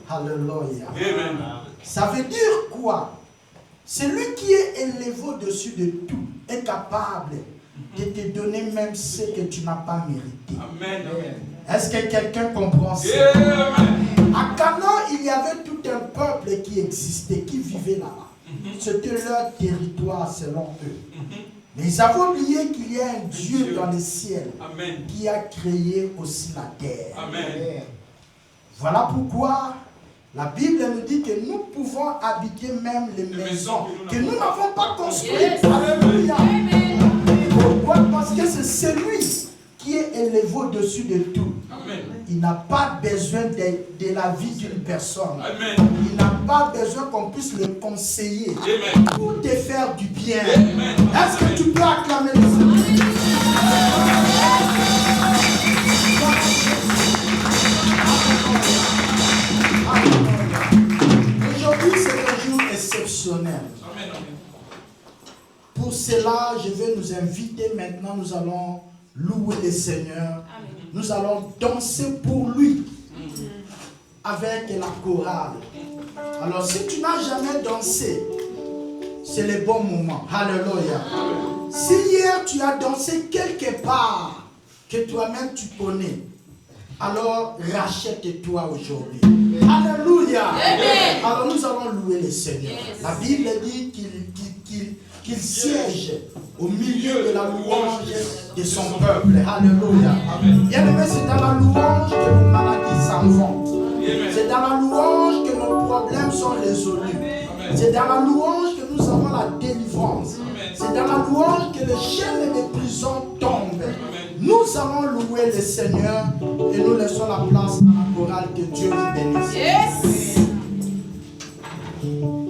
Alléluia. Amen. Ça veut dire quoi? Celui qui est élevé au-dessus de tout est capable de te donner même ce que tu n'as pas mérité. Amen. Est-ce que quelqu'un comprend ça? Amen. À Canaan, il y avait tout un peuple qui existait, qui vivait là-bas. C'était leur territoire selon eux. Mais ils avaient oublié qu'il y a un Dieu dans le ciel qui a créé aussi la terre. Amen. Voilà pourquoi la Bible nous dit que nous pouvons habiter même les maisons que nous n'avons pas construites. Alléluia. Pourquoi? Parce que c'est celui qui est élevé au-dessus de tout. Amen. Il n'a pas besoin de la vie d'une personne. Amen. Il n'a pas besoin qu'on puisse le conseiller. Amen. Pour te faire du bien. Amen. Est-ce que tu peux acclamer le Seigneur? Aujourd'hui, c'est un jour exceptionnel. Amen. Pour cela, je vais nous inviter maintenant. Nous allons louer le Seigneur. Nous allons danser pour lui avec la chorale. Alors, si tu n'as jamais dansé, c'est le bon moment. Alléluia. Si hier tu as dansé quelque part que toi-même tu connais, alors rachète-toi aujourd'hui. Alléluia. Alors nous allons louer le Seigneur. La Bible dit qu'il siège au milieu de la louange de son peuple. Alléluia. Bien aimé, c'est dans la louange que nos maladies s'en vont. C'est dans la louange que nos problèmes sont résolus. C'est dans la louange que nous avons la délivrance. C'est dans la louange que les chaînes des prisons tombent. Nous allons louer le Seigneur et nous laissons la place à la chorale. Que Dieu vous bénisse. Wow.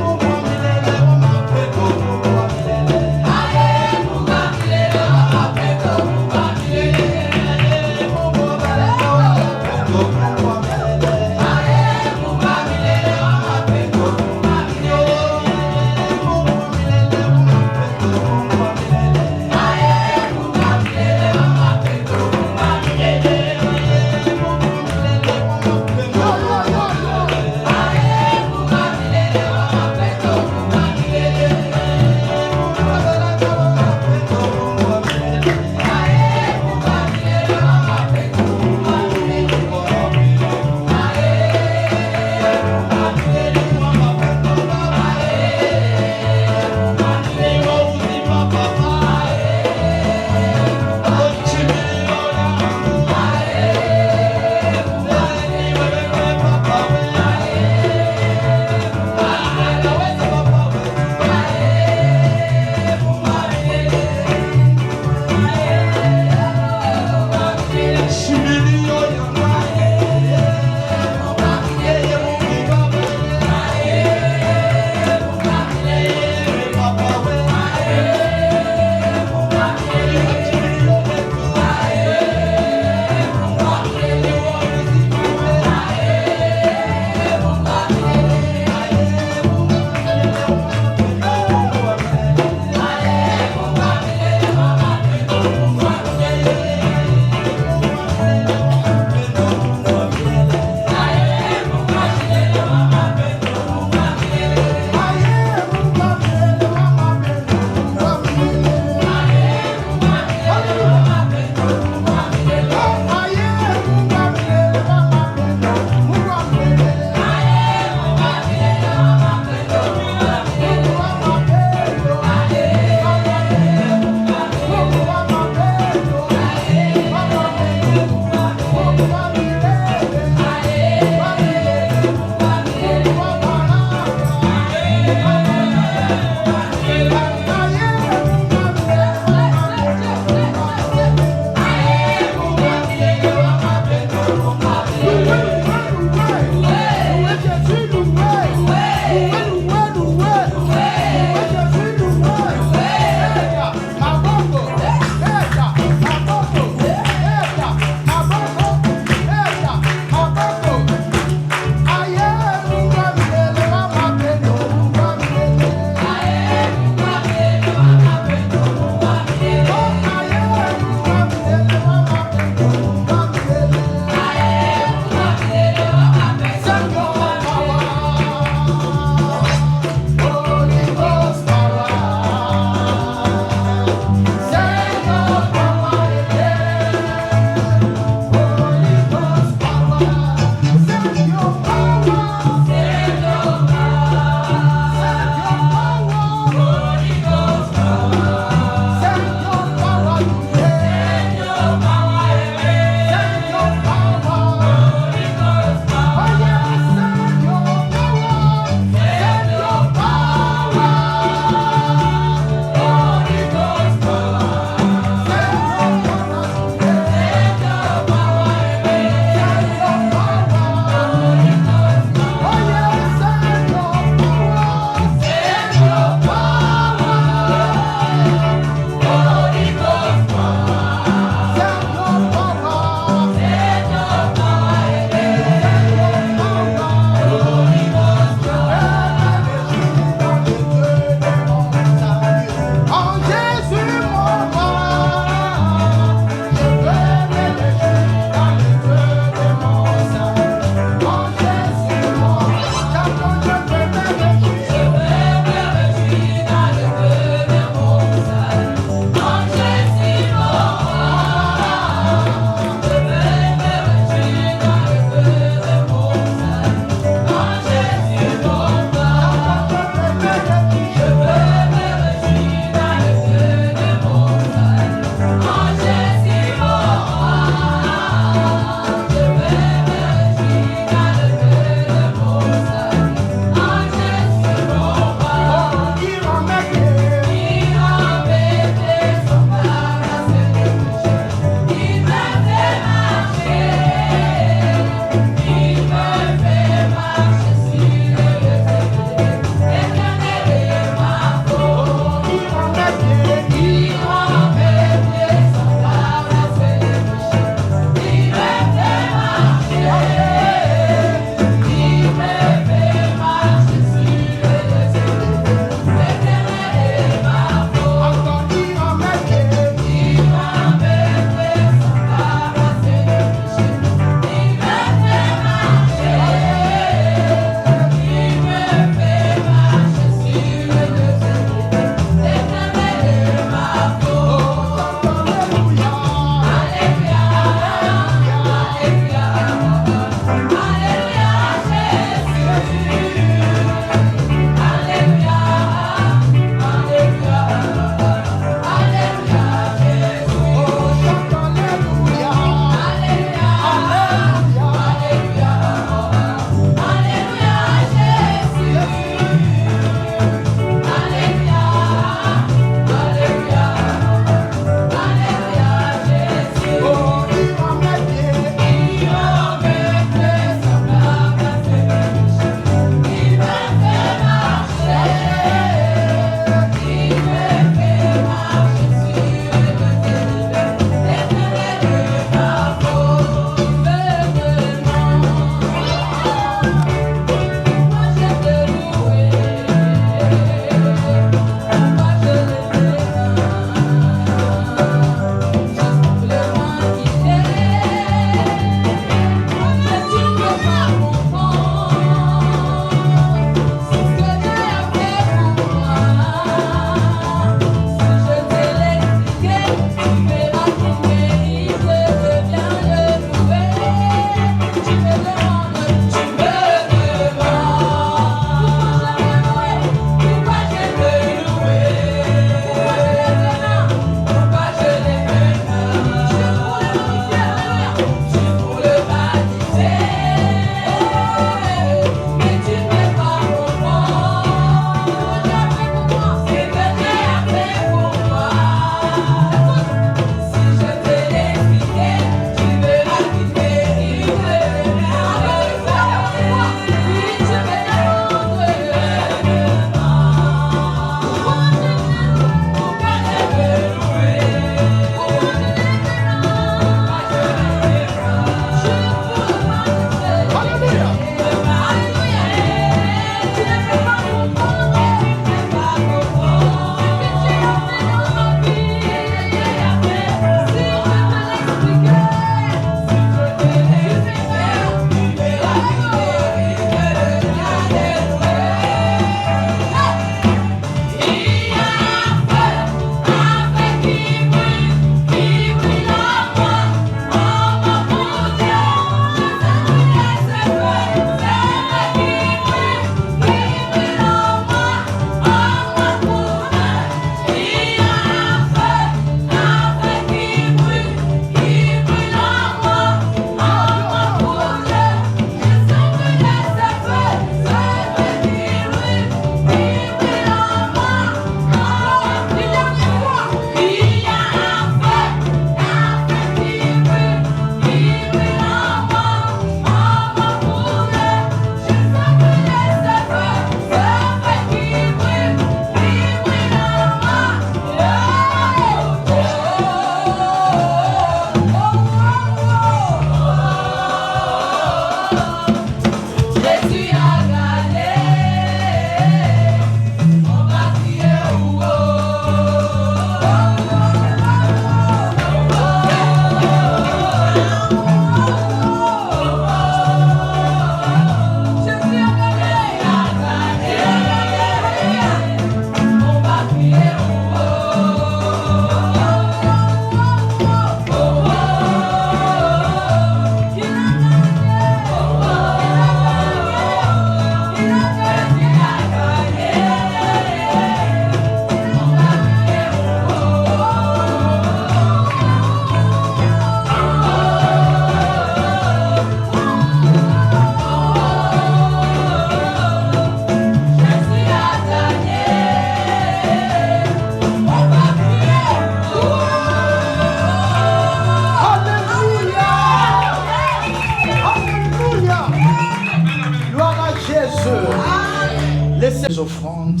les offrandes.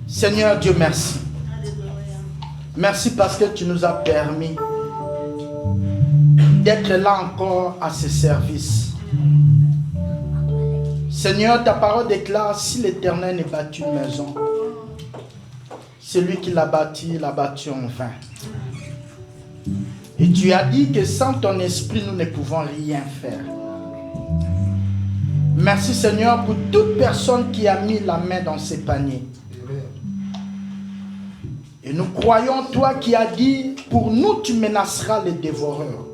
Seigneur Dieu, merci. Merci parce que tu nous as permis d'être là encore à ce service. Seigneur, ta parole déclare, si l'Éternel n'est bâti une maison, celui qui l'a bâti en vain. Et tu as dit que sans ton esprit, nous ne pouvons rien faire. Merci Seigneur pour toute personne qui a mis la main dans ses paniers. Et nous croyons, toi qui as dit, pour nous tu menaceras les dévoreurs.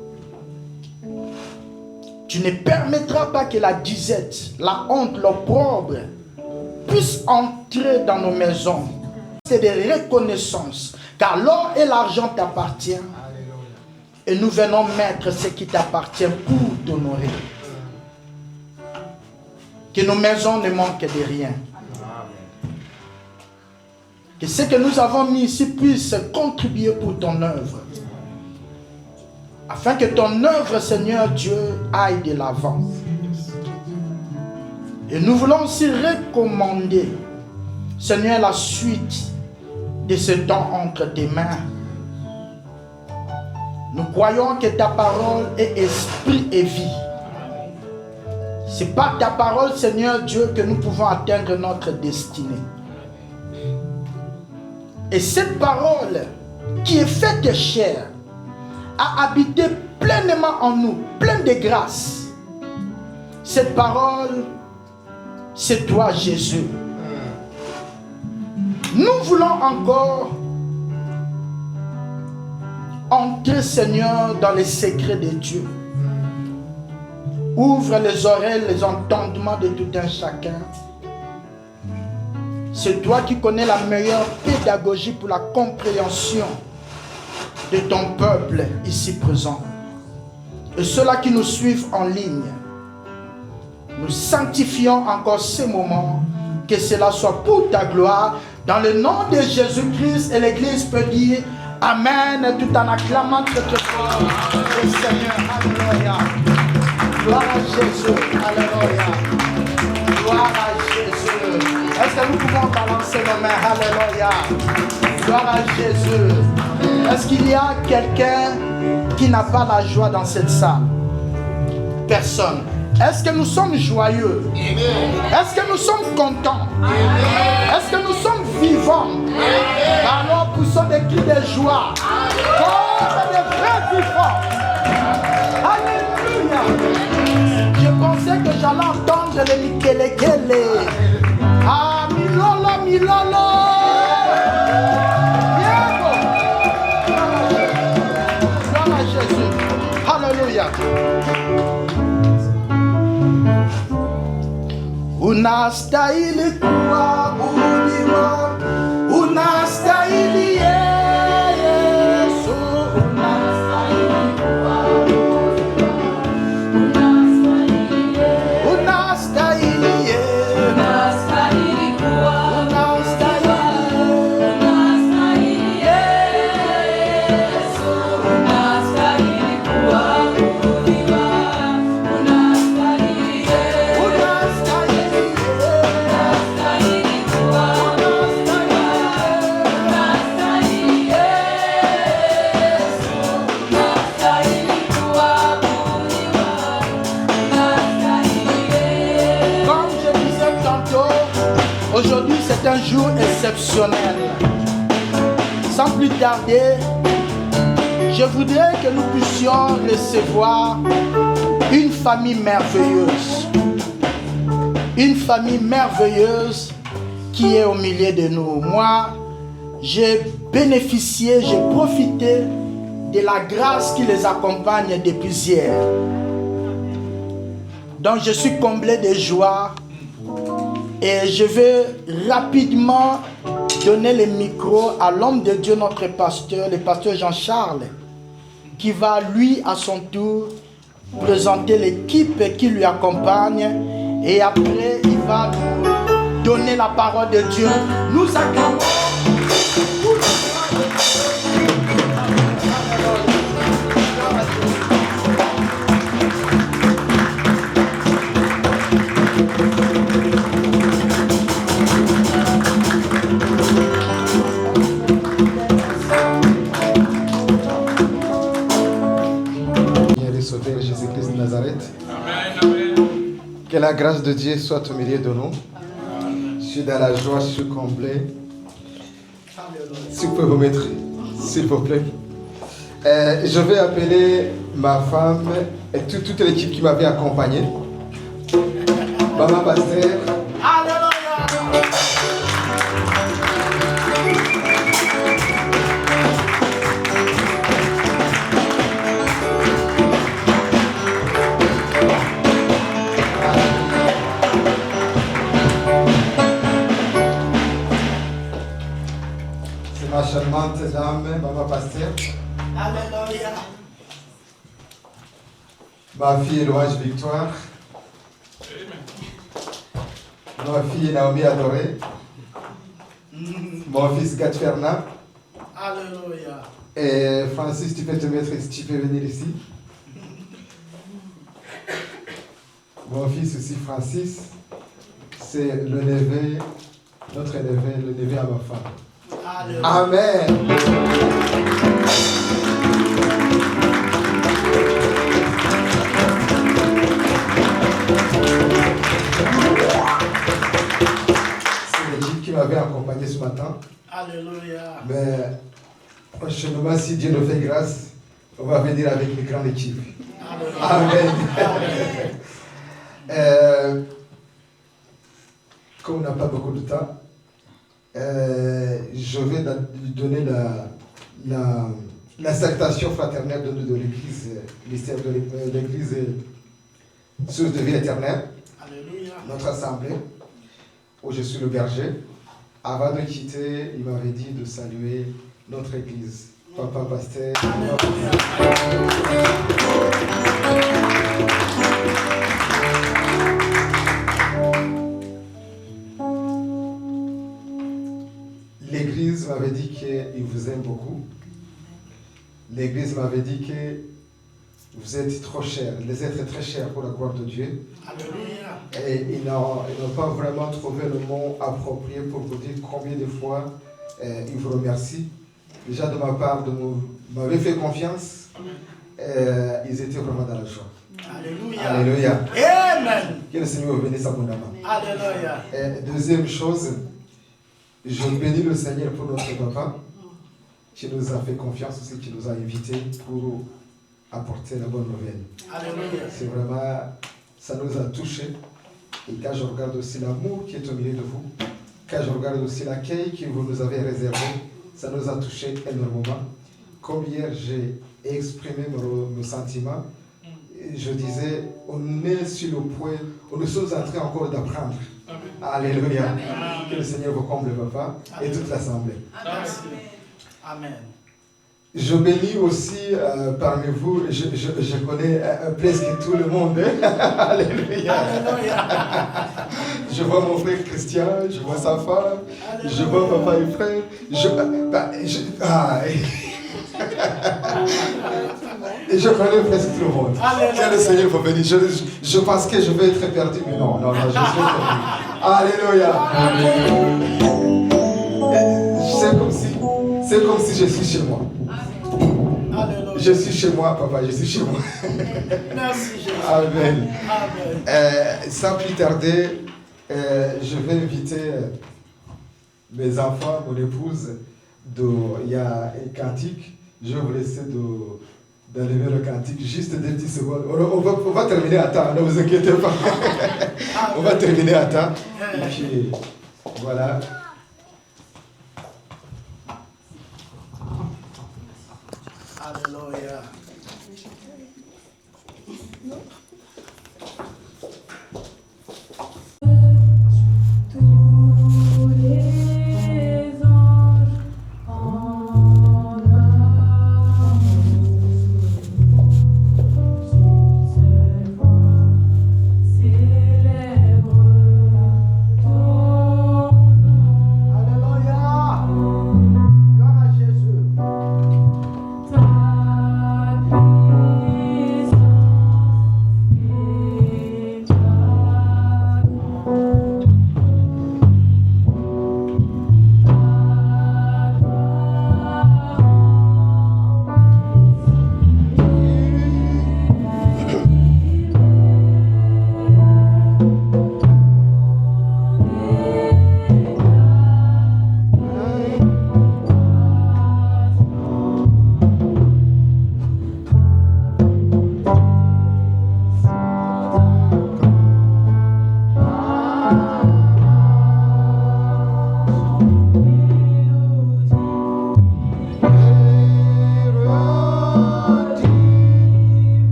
Tu ne permettras pas que la disette, la honte, l'opprobre puissent entrer dans nos maisons. C'est des reconnaissances, car l'or et l'argent t'appartiennent. Et nous venons mettre ce qui t'appartient pour t'honorer. Que nos maisons ne manquent de rien. Que ce que nous avons mis ici puisse contribuer pour ton œuvre. Afin que ton œuvre, Seigneur Dieu, aille de l'avant. Et nous voulons aussi recommander, Seigneur, la suite de ce temps entre tes mains. Nous croyons que ta parole est esprit et vie. C'est par ta parole, Seigneur Dieu, que nous pouvons atteindre notre destinée. Et cette parole qui est faite de chair a habité pleinement en nous, pleine de grâce. Cette parole, c'est toi, Jésus. Nous voulons encore entrer, Seigneur, dans les secrets de Dieu. Ouvre les oreilles, les entendements de tout un chacun. C'est toi qui connais la meilleure pédagogie pour la compréhension de ton peuple ici présent. Et ceux-là qui nous suivent en ligne, nous sanctifions encore ces moments, que cela soit pour ta gloire. Dans le nom de Jésus-Christ, et l'Église peut dire Amen, tout en acclamant très fort le Seigneur. Alléluia. Gloire à Jésus. Alléluia. Gloire à Jésus. Est-ce que nous pouvons balancer nos mains? Alléluia. Gloire à Jésus. Est-ce qu'il y a quelqu'un qui n'a pas la joie dans cette salle? Personne. Est-ce que nous sommes joyeux? Est-ce que nous sommes contents? Est-ce que nous sommes vivants? Alors poussons des cris de joie comme des vrais vivants. Alléluia. Je pensais que j'allais entendre les mikelekele. Ah, milolo, milolo. Gloire à Jésus. Alléluia. Unastahili kuabudiwa, unastahili Yesu, unastahili kuabudiwa, unastahili Yesu, unastahili kuabudiwa, unastahili Yesu, unastahili kuabudiwa, unastahili Aujourd'hui, c'est un jour exceptionnel. Sans plus tarder, je voudrais que nous puissions recevoir une famille merveilleuse. Une famille merveilleuse qui est au milieu de nous. Moi, j'ai bénéficié, j'ai profité de la grâce qui les accompagne depuis hier. Donc, je suis comblé de joie. Et je vais rapidement donner le micro à l'homme de Dieu, notre pasteur, le pasteur Jean-Charles, qui va lui, à son tour, présenter l'équipe qui lui accompagne. Et après, il va nous donner la parole de Dieu. Nous acclamons. Seigneur Jésus-Christ de Nazareth. Amen. Que la grâce de Dieu soit au milieu de nous. Je suis dans la joie, je suis comblé. Si vous pouvez vous mettre, s'il vous plaît. Je vais appeler ma femme et toute l'équipe qui m'avait accompagné. Maman Pasteur. C'est ma charmante dame, Maman Pasteur. Alléluia. Ma fille Louange Victoire. Ma fille Naomi Adorée. Mon fils Gad Fernand. Alléluia. Et Francis, tu peux te mettre ici, tu peux venir ici. Mon fils aussi Francis, c'est le neveu, notre neveu, le neveu à ma femme. Alléluia. Amen. C'est l'équipe qui m'avait accompagné ce matin. Alléluia. Mais prochainement, si Dieu nous fait grâce, on va venir avec une grande équipe. Amen. Comme on n'a pas beaucoup de temps, je vais donner la salutation fraternelle de l'Église, mystère de l'Église source de vie éternelle, notre assemblée, où je suis le berger. Avant de quitter, il m'avait dit de saluer notre Église. Papa Pasteur. L'Église m'avait dit qu'il vous aime beaucoup. L'Église m'avait dit que vous êtes trop chers, les êtres très chers pour la gloire de Dieu. Alléluia. Et ils n'ont pas vraiment trouvé le mot approprié pour vous dire combien de fois ils vous remercient. Déjà de ma part, m'avaient fait confiance. Ils étaient vraiment dans la joie. Alléluia. Alléluia. Amen. Que le Seigneur bénisse abondamment. Alléluia. Deuxième chose, je bénis le Seigneur pour notre papa, qui nous a fait confiance aussi, qui nous a invités pour apporter la bonne nouvelle. Alléluia. C'est vraiment, ça nous a touchés. Et quand je regarde aussi l'amour qui est au milieu de vous, quand je regarde aussi l'accueil que vous nous avez réservé, ça nous a touchés énormément. Comme hier, j'ai exprimé mes sentiments. Je disais, on est sur le point, nous sommes en train encore d'apprendre. Alléluia. Amen. Que le Seigneur vous comble, papa, et toute l'assemblée. Amen. Je bénis aussi parmi vous, je connais presque tout le monde. Alléluia. Je vois mon frère Christian, je vois sa femme, je vois papa et frère. Et je connais presque tout le monde. Que le Seigneur vous bénisse. Je pense que je vais être perdu, mais non, je suis perdu. Alléluia. C'est comme si je suis chez moi. Je suis chez moi, papa, je suis chez moi. Merci Jésus. Amen. Amen. Sans plus tarder, je vais inviter mes enfants, mon épouse. Il y a un cantique. Je vais vous laisser d'enlever le cantique juste 2 petites secondes. On va terminer à temps, ne vous inquiétez pas. On va terminer à temps. Et puis, voilà. Alléluia.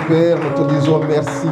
Père, nous te disons merci.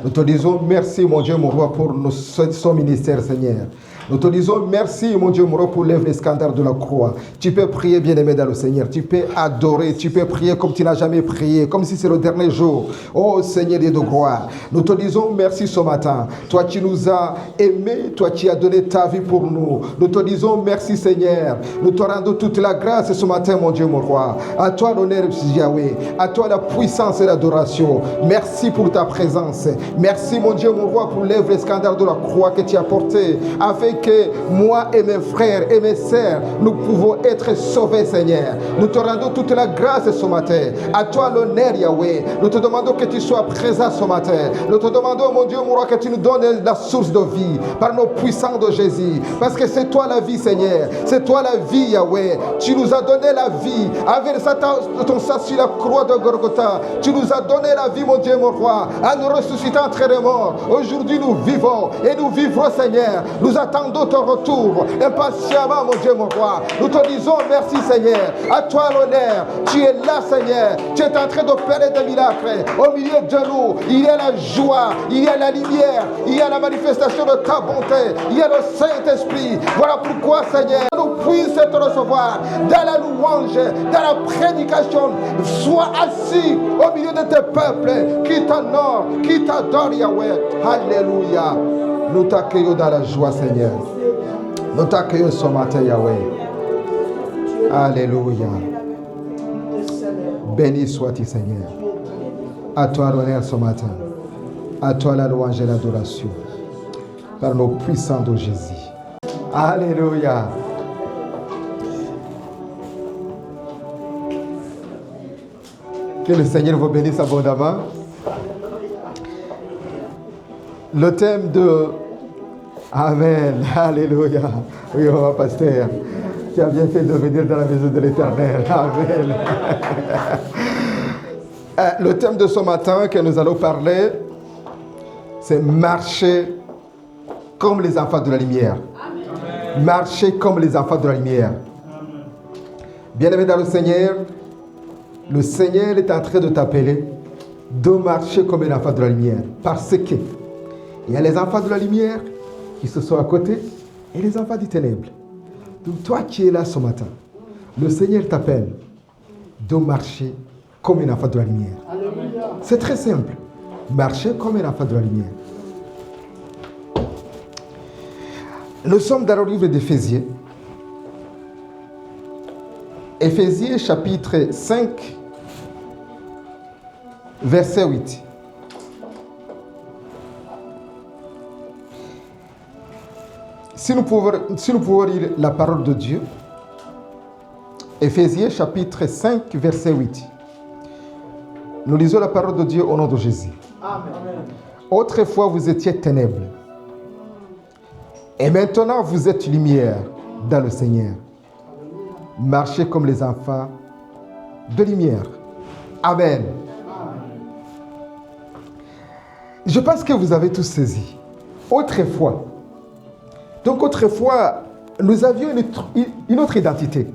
Nous te disons merci, mon Dieu, mon roi, pour son ministère, Seigneur. Nous te disons merci, mon Dieu, mon roi, pour l'œuvre scandale de la croix. Tu peux prier, bien-aimé dans le Seigneur. Tu peux adorer, tu peux prier comme tu n'as jamais prié, comme si c'est le dernier jour. Oh Seigneur Dieu de gloire, nous te disons merci ce matin. Toi, tu nous as aimés, toi, tu as donné ta vie pour nous. Nous te disons merci, Seigneur. Nous te rendons toute la grâce ce matin, mon Dieu, mon roi. À toi l'honneur, Yahweh. À toi la puissance et l'adoration. Merci pour ta présence. Merci, mon Dieu, mon roi, pour l'œuvre scandale de la croix que tu as portée avec que moi et mes frères et mes sœurs, nous pouvons être sauvés, Seigneur. Nous te rendons toute la grâce ce matin. À toi l'honneur, Yahweh. Nous te demandons que tu sois présent ce matin. Nous te demandons, mon Dieu, mon roi, que tu nous donnes la source de vie par nos puissants de Jésus. Parce que c'est toi la vie, Seigneur. C'est toi la vie, Yahweh. Tu nous as donné la vie. Avec ton sang sur la croix de Golgotha, tu nous as donné la vie, mon Dieu, mon roi, en nous ressuscitant entre les morts. Aujourd'hui, nous vivons et nous vivrons, Seigneur. Nous attendons ton retour impatiemment, mon Dieu, mon roi. Nous te disons merci, Seigneur. À toi l'honneur. Tu es là, Seigneur. Tu es en train d'opérer des miracles. Au milieu de nous, il y a la joie, il y a la lumière, il y a la manifestation de ta bonté, il y a le Saint-Esprit. Voilà pourquoi, Seigneur, nous puissions te recevoir dans la louange, dans la prédication. Sois assis au milieu de tes peuples qui t'honorent, qui t'adorent, Yahweh. Alléluia. Nous t'accueillons dans la joie, Seigneur. Nous t'accueillons ce matin, Yahweh. Alléluia. Béni sois-tu, Seigneur. À toi l'honneur ce matin. À toi la louange et l'adoration. Par nos puissants de Jésus. Alléluia. Que le Seigneur vous bénisse abondamment. Le thème de... Amen. Alléluia. Oui, mon pasteur. Tu as bien fait de venir dans la maison de l'Éternel. Amen. Le thème de ce matin que nous allons parler, c'est marcher comme les enfants de la lumière. Amen. Marcher comme les enfants de la lumière. Bien-aimé dans le Seigneur est en train de t'appeler de marcher comme un enfant de la lumière. Parce que il y a les enfants de la lumière qui se sont à côté et les enfants du ténèbre. Donc toi qui es là ce matin, le Seigneur t'appelle de marcher comme un enfant de la lumière. Alléluia. C'est très simple. Marcher comme un enfant de la lumière. Nous sommes dans le livre d'Éphésiens. Éphésiens chapitre 5, verset 8. Si nous pouvons lire la parole de Dieu, Éphésiens chapitre 5, verset 8. Nous lisons la parole de Dieu au nom de Jésus. Amen. Autrefois, vous étiez ténèbres. Et maintenant, vous êtes lumière dans le Seigneur. Marchez comme les enfants de lumière. Amen. Je pense que vous avez tous saisi. Autrefois. Donc autrefois, nous avions une autre identité.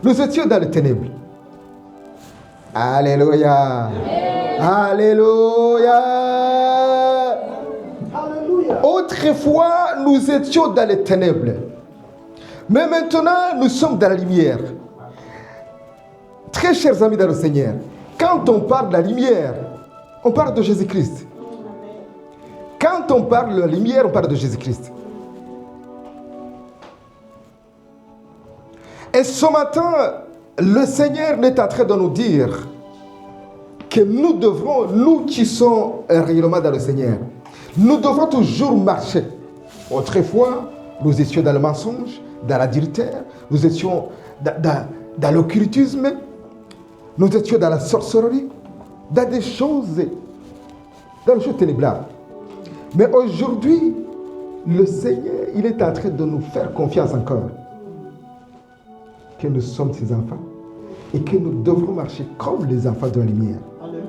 Nous étions dans les ténèbres. Alléluia. Alléluia. Alléluia. Autrefois, nous étions dans les ténèbres. Mais maintenant, nous sommes dans la lumière. Très chers amis dans le Seigneur, quand on parle de la lumière, on parle de Jésus-Christ. Quand on parle de la lumière, on parle de Jésus-Christ. Et ce matin, le Seigneur est en train de nous dire que nous devrons, nous qui sommes réellement dans le Seigneur, nous devrons toujours marcher. Autrefois, nous étions dans le mensonge, dans l'adultère, nous étions dans l'occultisme, nous étions dans la sorcellerie, dans des choses ténébreuses. Mais aujourd'hui, le Seigneur, il est en train de nous faire confiance encore. Que nous sommes ses enfants et que nous devrons marcher comme les enfants de la lumière. Alléluia.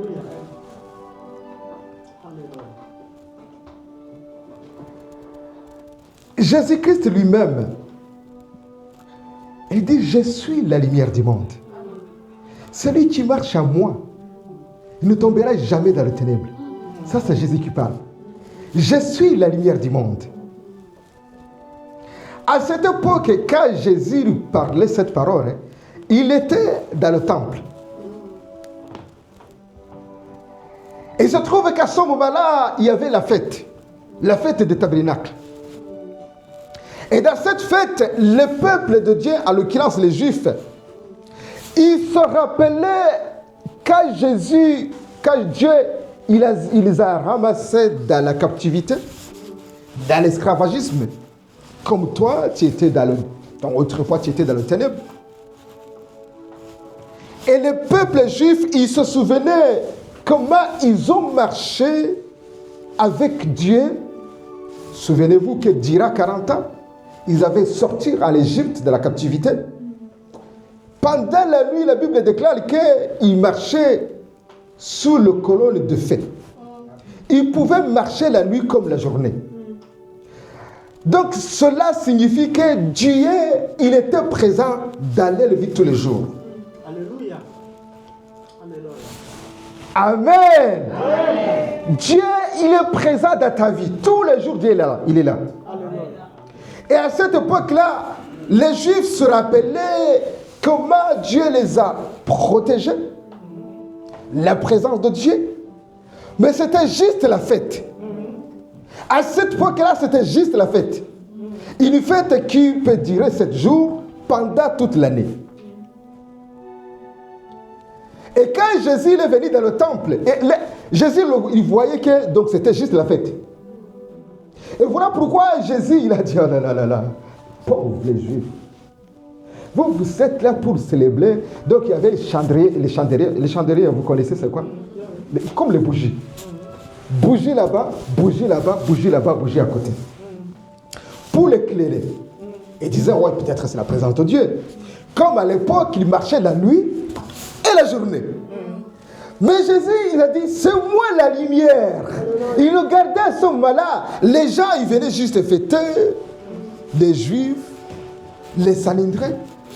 Alléluia. Jésus-Christ lui-même, il dit, je suis la lumière du monde. Celui qui marche à moi, Il ne tombera jamais dans le ténèbre. Ça, c'est Jésus qui parle. Je suis la lumière du monde. À cette époque, quand Jésus lui parlait cette parole, il était dans le temple. Et il se trouve qu'à ce moment-là, il y avait la fête des tabernacles. Et dans cette fête, le peuple de Dieu, en l'occurrence les Juifs, ils se rappelaient quand Dieu, il les a ramassés dans la captivité, dans l'esclavagisme. Comme toi, autrefois, tu étais dans le ténèbre. Et le peuple juif, il se souvenait comment ils ont marché avec Dieu. Souvenez-vous que dira 40 ans, ils avaient sorti en Égypte de la captivité. Pendant la nuit, la Bible déclare qu'ils marchaient sous le colonne de feu. Ils pouvaient marcher la nuit comme la journée. Donc cela signifie que Dieu, il était présent dans leur vie tous les jours. Alléluia. Alléluia. Amen. Amen. Dieu, il est présent dans ta vie. Tous les jours, Dieu est là. Il est là. Alléluia. Et à cette époque-là, les Juifs se rappelaient comment Dieu les a protégés. La présence de Dieu. Mais c'était juste la fête. À cette époque-là, c'était juste la fête. Une fête qui peut durer 7 jours pendant toute l'année. Et quand Jésus est venu dans le temple, Jésus il voyait que donc c'était juste la fête. Et voilà pourquoi Jésus il a dit oh là là là là, pauvres les Juifs. Vous êtes là pour célébrer. Donc il y avait les chandeliers, vous connaissez c'est quoi? Comme les bougies. Bougie là-bas, bougie là-bas, bougie là-bas, bougie à côté. Pour l'éclairer. Et disait, ouais, peut-être c'est la présence de Dieu. Comme à l'époque, il marchait la nuit et la journée. Mais Jésus, il a dit, c'est moi la lumière. Il regardait à ce moment-là. Les gens, ils venaient juste fêter. Les Juifs, les Sanhédrins,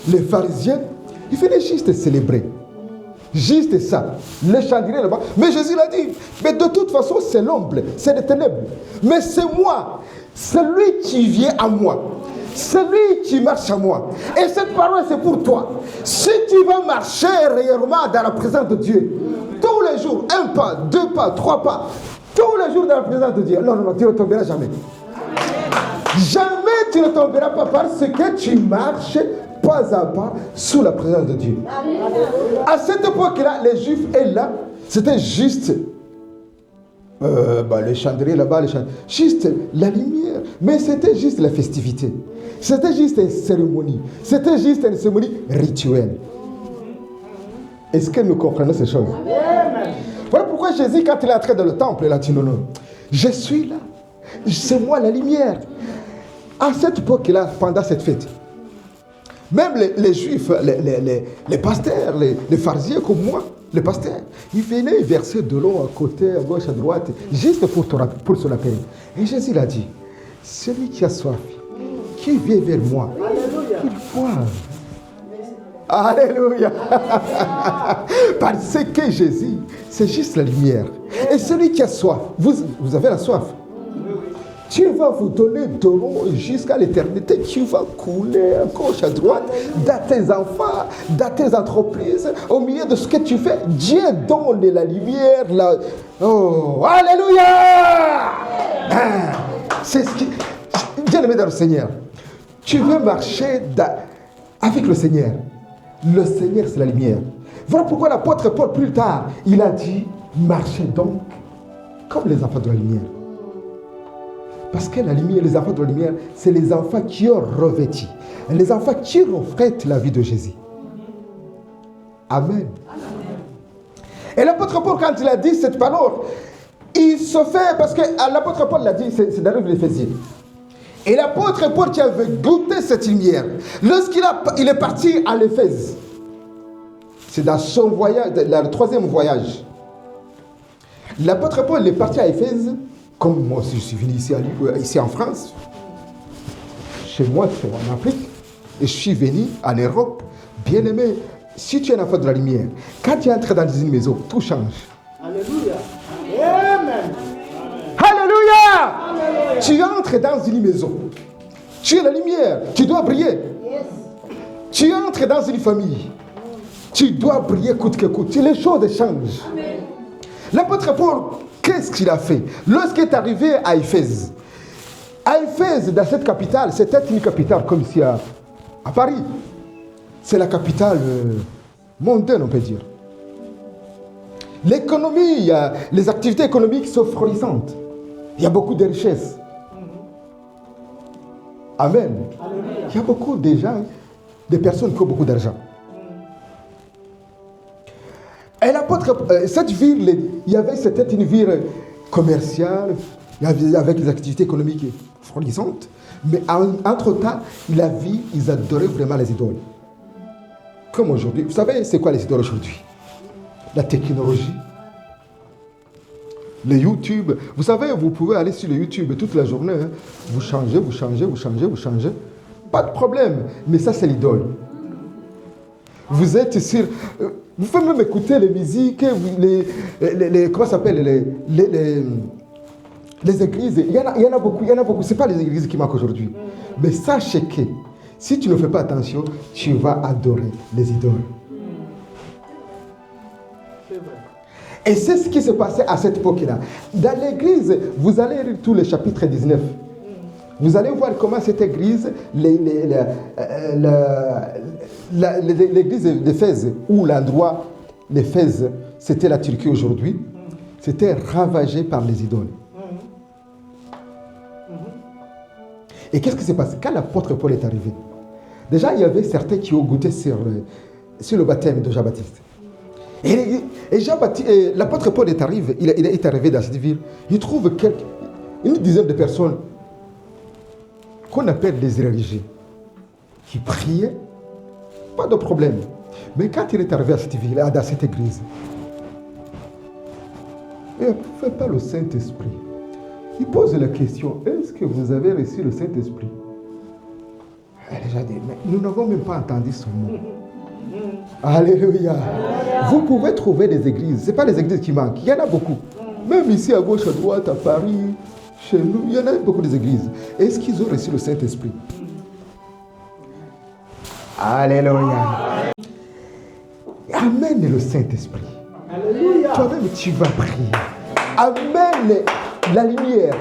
les pharisiens. Ils venaient juste célébrer. Juste ça, le chandelier là-bas. Mais Jésus l'a dit, mais de toute façon, c'est l'ombre, c'est les ténèbres. Mais c'est moi, celui qui vient à moi, celui qui marche à moi. Et cette parole, c'est pour toi. Si tu vas marcher réellement dans la présence de Dieu, tous les jours, 1 pas, 2 pas, 3 pas, tous les jours dans la présence de Dieu, non, tu ne tomberas jamais. Jamais tu ne tomberas pas parce que tu marches pas à pas sous la présence de Dieu. À cette époque-là, les Juifs étaient là, c'était juste les chandeliers là-bas, juste la lumière, mais c'était juste la festivité. C'était juste une cérémonie. C'était juste une cérémonie rituelle. Est-ce que nous comprenons ces choses? Voilà pourquoi Jésus, quand il est entré dans le temple, il a dit non, je suis là. C'est moi la lumière. À cette époque-là, pendant cette fête, même les Juifs, les pasteurs, les pharisiens comme moi, les pasteurs, ils venaient verser de l'eau à côté, à gauche, à droite, juste pour se rappeler. Et Jésus l'a dit, celui qui a soif, qui vient vers moi, il boive. Alléluia. Parce que Jésus, c'est juste la lumière. Et celui qui a soif, vous avez la soif. Tu vas vous donner de l'eau jusqu'à l'éternité. Tu vas couler à gauche, à droite, dans tes enfants, dans tes entreprises, au milieu de ce que tu fais. Dieu donne la lumière. Oh, alléluia! C'est ce qui... Dieu le met dans le Seigneur. Tu veux marcher avec le Seigneur. Le Seigneur, c'est la lumière. Voilà pourquoi l'apôtre Paul, plus tard, il a dit, marchez donc comme les enfants de la lumière. Parce que la lumière, les enfants de la lumière, c'est les enfants qui ont revêtu. Les enfants qui reflètent la vie de Jésus. Amen. Et l'apôtre Paul, quand il a dit cette parole, il se fait, parce que l'apôtre Paul l'a dit, c'est dans l'Éphésiens. Et l'apôtre Paul qui avait goûté cette lumière, lorsqu'il est parti à l'Éphèse, c'est dans son voyage, dans le 3e voyage, l'apôtre Paul est parti à Éphèse. Comme moi aussi, je suis venu ici en France, chez moi, c'est en Afrique, et je suis venu en Europe. Bien aimé, si tu es un enfant de la lumière, quand tu entres dans une maison, tout change. Tu entres dans une maison. Tu es la lumière. Tu dois briller. Tu entres dans une famille. Tu dois briller coûte que coûte. Les choses changent. L'apôtre Paul, qu'est-ce qu'il a fait? Lorsqu'il est arrivé à Éphèse, dans cette capitale, c'était une capitale comme ici à Paris. C'est la capitale mondaine, on peut dire. L'économie, les activités économiques sont florissantes. Il y a beaucoup de richesses. Amen. Il y a beaucoup de gens, des personnes qui ont beaucoup d'argent. Et l'apôtre, cette ville, c'était une ville commerciale, avec des activités économiques florissantes. Mais entre-temps, ils adoraient vraiment les idoles. Comme aujourd'hui. Vous savez, c'est quoi les idoles aujourd'hui? La technologie, le YouTube. Vous savez, vous pouvez aller sur le YouTube toute la journée. Hein. Vous changez. Pas de problème. Mais ça, c'est l'idole. Vous êtes sur... Vous pouvez même écouter les musiques, comment ça s'appelle, les églises. Il y en a beaucoup. Ce n'est pas les églises qui manquent aujourd'hui. Mais sachez que si tu ne fais pas attention, tu vas adorer les idoles. Et c'est ce qui s'est passé à cette époque-là. Dans l'église, vous allez lire tous les chapitres 19. Vous allez voir comment cette église, l'église d'Éphèse, où l'endroit d'Éphèse, c'était la Turquie aujourd'hui, c'était ravagé par les idoles. Et qu'est-ce qui s'est passé? Quand l'apôtre Paul est arrivé, déjà il y avait certains qui ont goûté sur le baptême de Jean-Baptiste. Et l'apôtre Paul est arrivé, il est arrivé dans cette ville, il trouve une dizaine de personnes qu'on appelle des religieux, qui priaient, pas de problème. Mais quand il est arrivé à cette ville, dans cette église, il ne fait pas le Saint-Esprit. Il pose la question, est-ce que vous avez reçu le Saint-Esprit? Elle a déjà dit, mais nous n'avons même pas entendu son nom. Alléluia. Vous pouvez trouver des églises, ce n'est pas les églises qui manquent, il y en a beaucoup. Même ici à gauche, à droite, à Paris, chez nous, il y en a beaucoup d'églises. Est-ce qu'ils ont reçu le Saint-Esprit? Alléluia. Amène le Saint-Esprit. Toi-même, tu vas prier. Amène la lumière.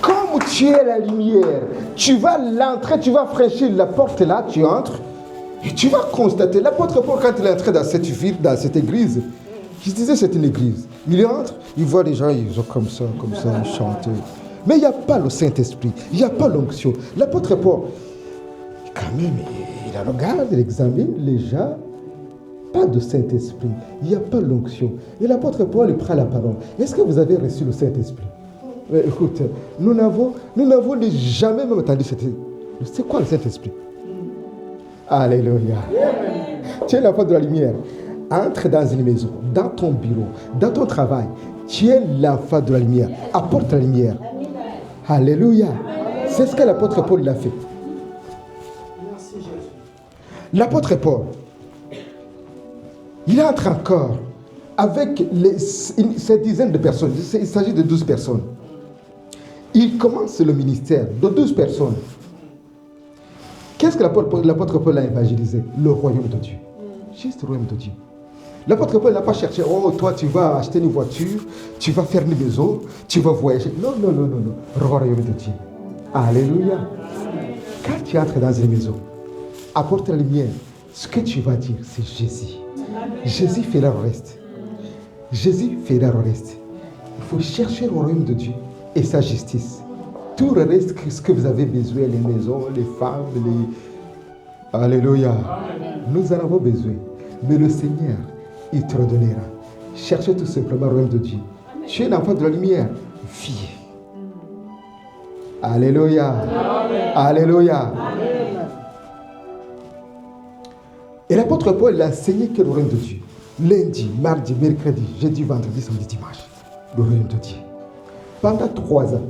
Comme tu es la lumière, tu vas l'entrer, tu vas franchir la porte là, tu entres. Et tu vas constater, l'apôtre Paul, quand il est entré dans cette ville, dans cette église, il se disait c'est une église. Il entre, il voit les gens, ils ont comme ça, ils chantent. Mais il n'y a pas le Saint-Esprit, il n'y a pas l'onction. L'apôtre Paul, quand même, il regarde, il examine les gens, pas de Saint-Esprit, il n'y a pas l'onction. Et l'apôtre Paul, il prend la parole. Est-ce que vous avez reçu le Saint-Esprit? Écoute, nous n'avons jamais même entendu c'est quoi le Saint-Esprit? Alléluia. Tu es l'enfant de la lumière. Entre dans une maison, dans ton bureau, dans ton travail. Tu es l'enfant de la lumière. Apporte la lumière. Alléluia. C'est ce que l'apôtre Paul l'a fait. L'apôtre Paul, il entre encore avec ces dizaines de personnes. Il s'agit de 12 personnes. Il commence le ministère de 12 personnes. Qu'est-ce que l'apôtre Paul a évangélisé? Le royaume de Dieu. Juste le royaume de Dieu. L'apôtre Paul n'a pas cherché, oh, toi tu vas acheter une voiture, tu vas faire une maison, tu vas voyager. Non. Le royaume de Dieu. Alléluia. Quand tu entres dans une maison, apporte la lumière. Ce que tu vas dire, c'est Jésus. Jésus fera le reste. Jésus fera le reste. Il faut chercher le royaume de Dieu et sa justice. Tout le reste, ce que vous avez besoin, les maisons, les femmes, Alléluia. Nous en avons besoin. Mais le Seigneur, il te redonnera. Cherchez tout simplement le royaume de Dieu. Tu es l'enfant de la lumière. Vie. Alléluia. Amen. Alléluia. Amen. Et l'apôtre Paul a enseigné que le royaume de Dieu. Lundi, mardi, mercredi, jeudi, vendredi, samedi, dimanche. Le royaume de Dieu. Pendant 3 ans.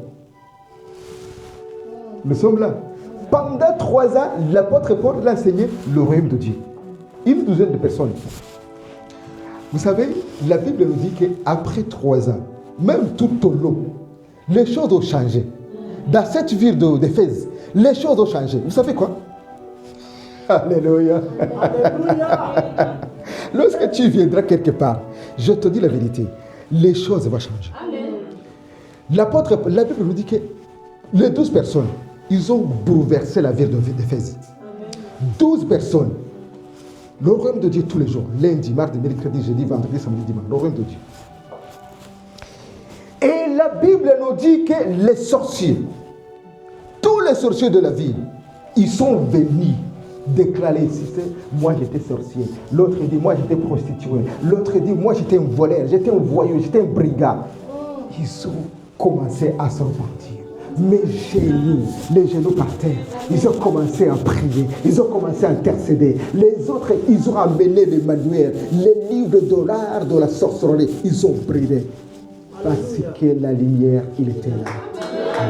Nous sommes là. Pendant 3 ans, l'apôtre Paul a enseigné le royaume de Dieu. Une douzaine de personnes. Vous savez, la Bible nous dit qu'après 3 ans, même tout au long, les choses ont changé. Dans cette ville d'Éphèse, les choses ont changé. Vous savez quoi? Alléluia. Alléluia. Lorsque tu viendras quelque part, je te dis la vérité, les choses vont changer. L'apôtre, la Bible nous dit que les 12 personnes, ils ont bouleversé la ville d'Éphèse. 12 personnes. Le royaume de Dieu tous les jours. Lundi, mardi, mercredi, jeudi, vendredi, samedi, dimanche. Le royaume de Dieu. Et la Bible nous dit que les sorciers, tous les sorciers de la ville, ils sont venus déclarer, moi j'étais sorcier, l'autre dit moi j'étais prostituée, l'autre dit moi j'étais un voleur, j'étais un voyou, j'étais un brigand. Ils ont commencé à se repentir. Les genoux par terre, ils ont commencé à prier, ils ont commencé à intercéder. Les autres, ils ont amené les manuels, les livres de l'art de la sorcellerie, ils ont brillé. Parce que la lumière, il était là.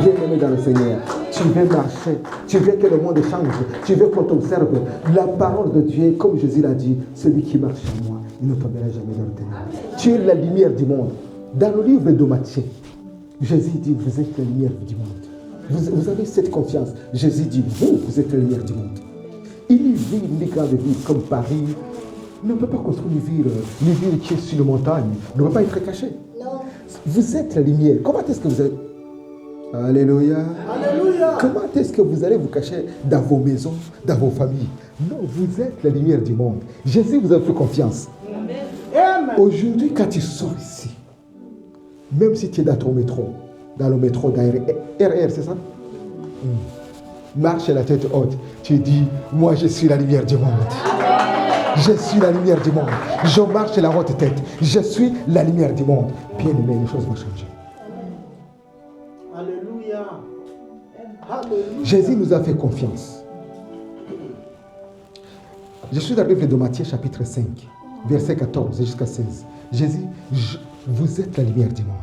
Bien-aimé dans le Seigneur, tu veux marcher, tu veux que le monde change, tu veux qu'on t'observe. La parole de Dieu, comme Jésus l'a dit, celui qui marche en moi, il ne tombera jamais dans le ténèbre. Tu es la lumière du monde. Dans le livre de Matthieu, Jésus dit, vous êtes la lumière du monde. Vous avez cette confiance. Jésus dit, vous êtes la lumière du monde. Une ville, une grande ville comme Paris, ne peut pas construire une ville qui est sur la montagne, ne peut pas être cachée. Non. Vous êtes la lumière. Comment est-ce que vous êtes? Alléluia. Alléluia. Comment est-ce que vous allez vous cacher dans vos maisons, dans vos familles? Non, vous êtes la lumière du monde. Jésus vous a fait confiance. Amen. Aujourd'hui, quand tu sors ici, même si tu es dans ton métro, dans le métro RR, c'est ça? Marche la tête haute. Tu dis, moi je suis la lumière du monde. Je suis la lumière du monde. Je marche la haute tête. Je suis la lumière du monde. Bien aimé, les choses vont changer. Alléluia. Alléluia. Jésus nous a fait confiance. Je suis dans la Bible de Matthieu chapitre 5, verset 14 jusqu'à 16. Jésus, vous êtes la lumière du monde.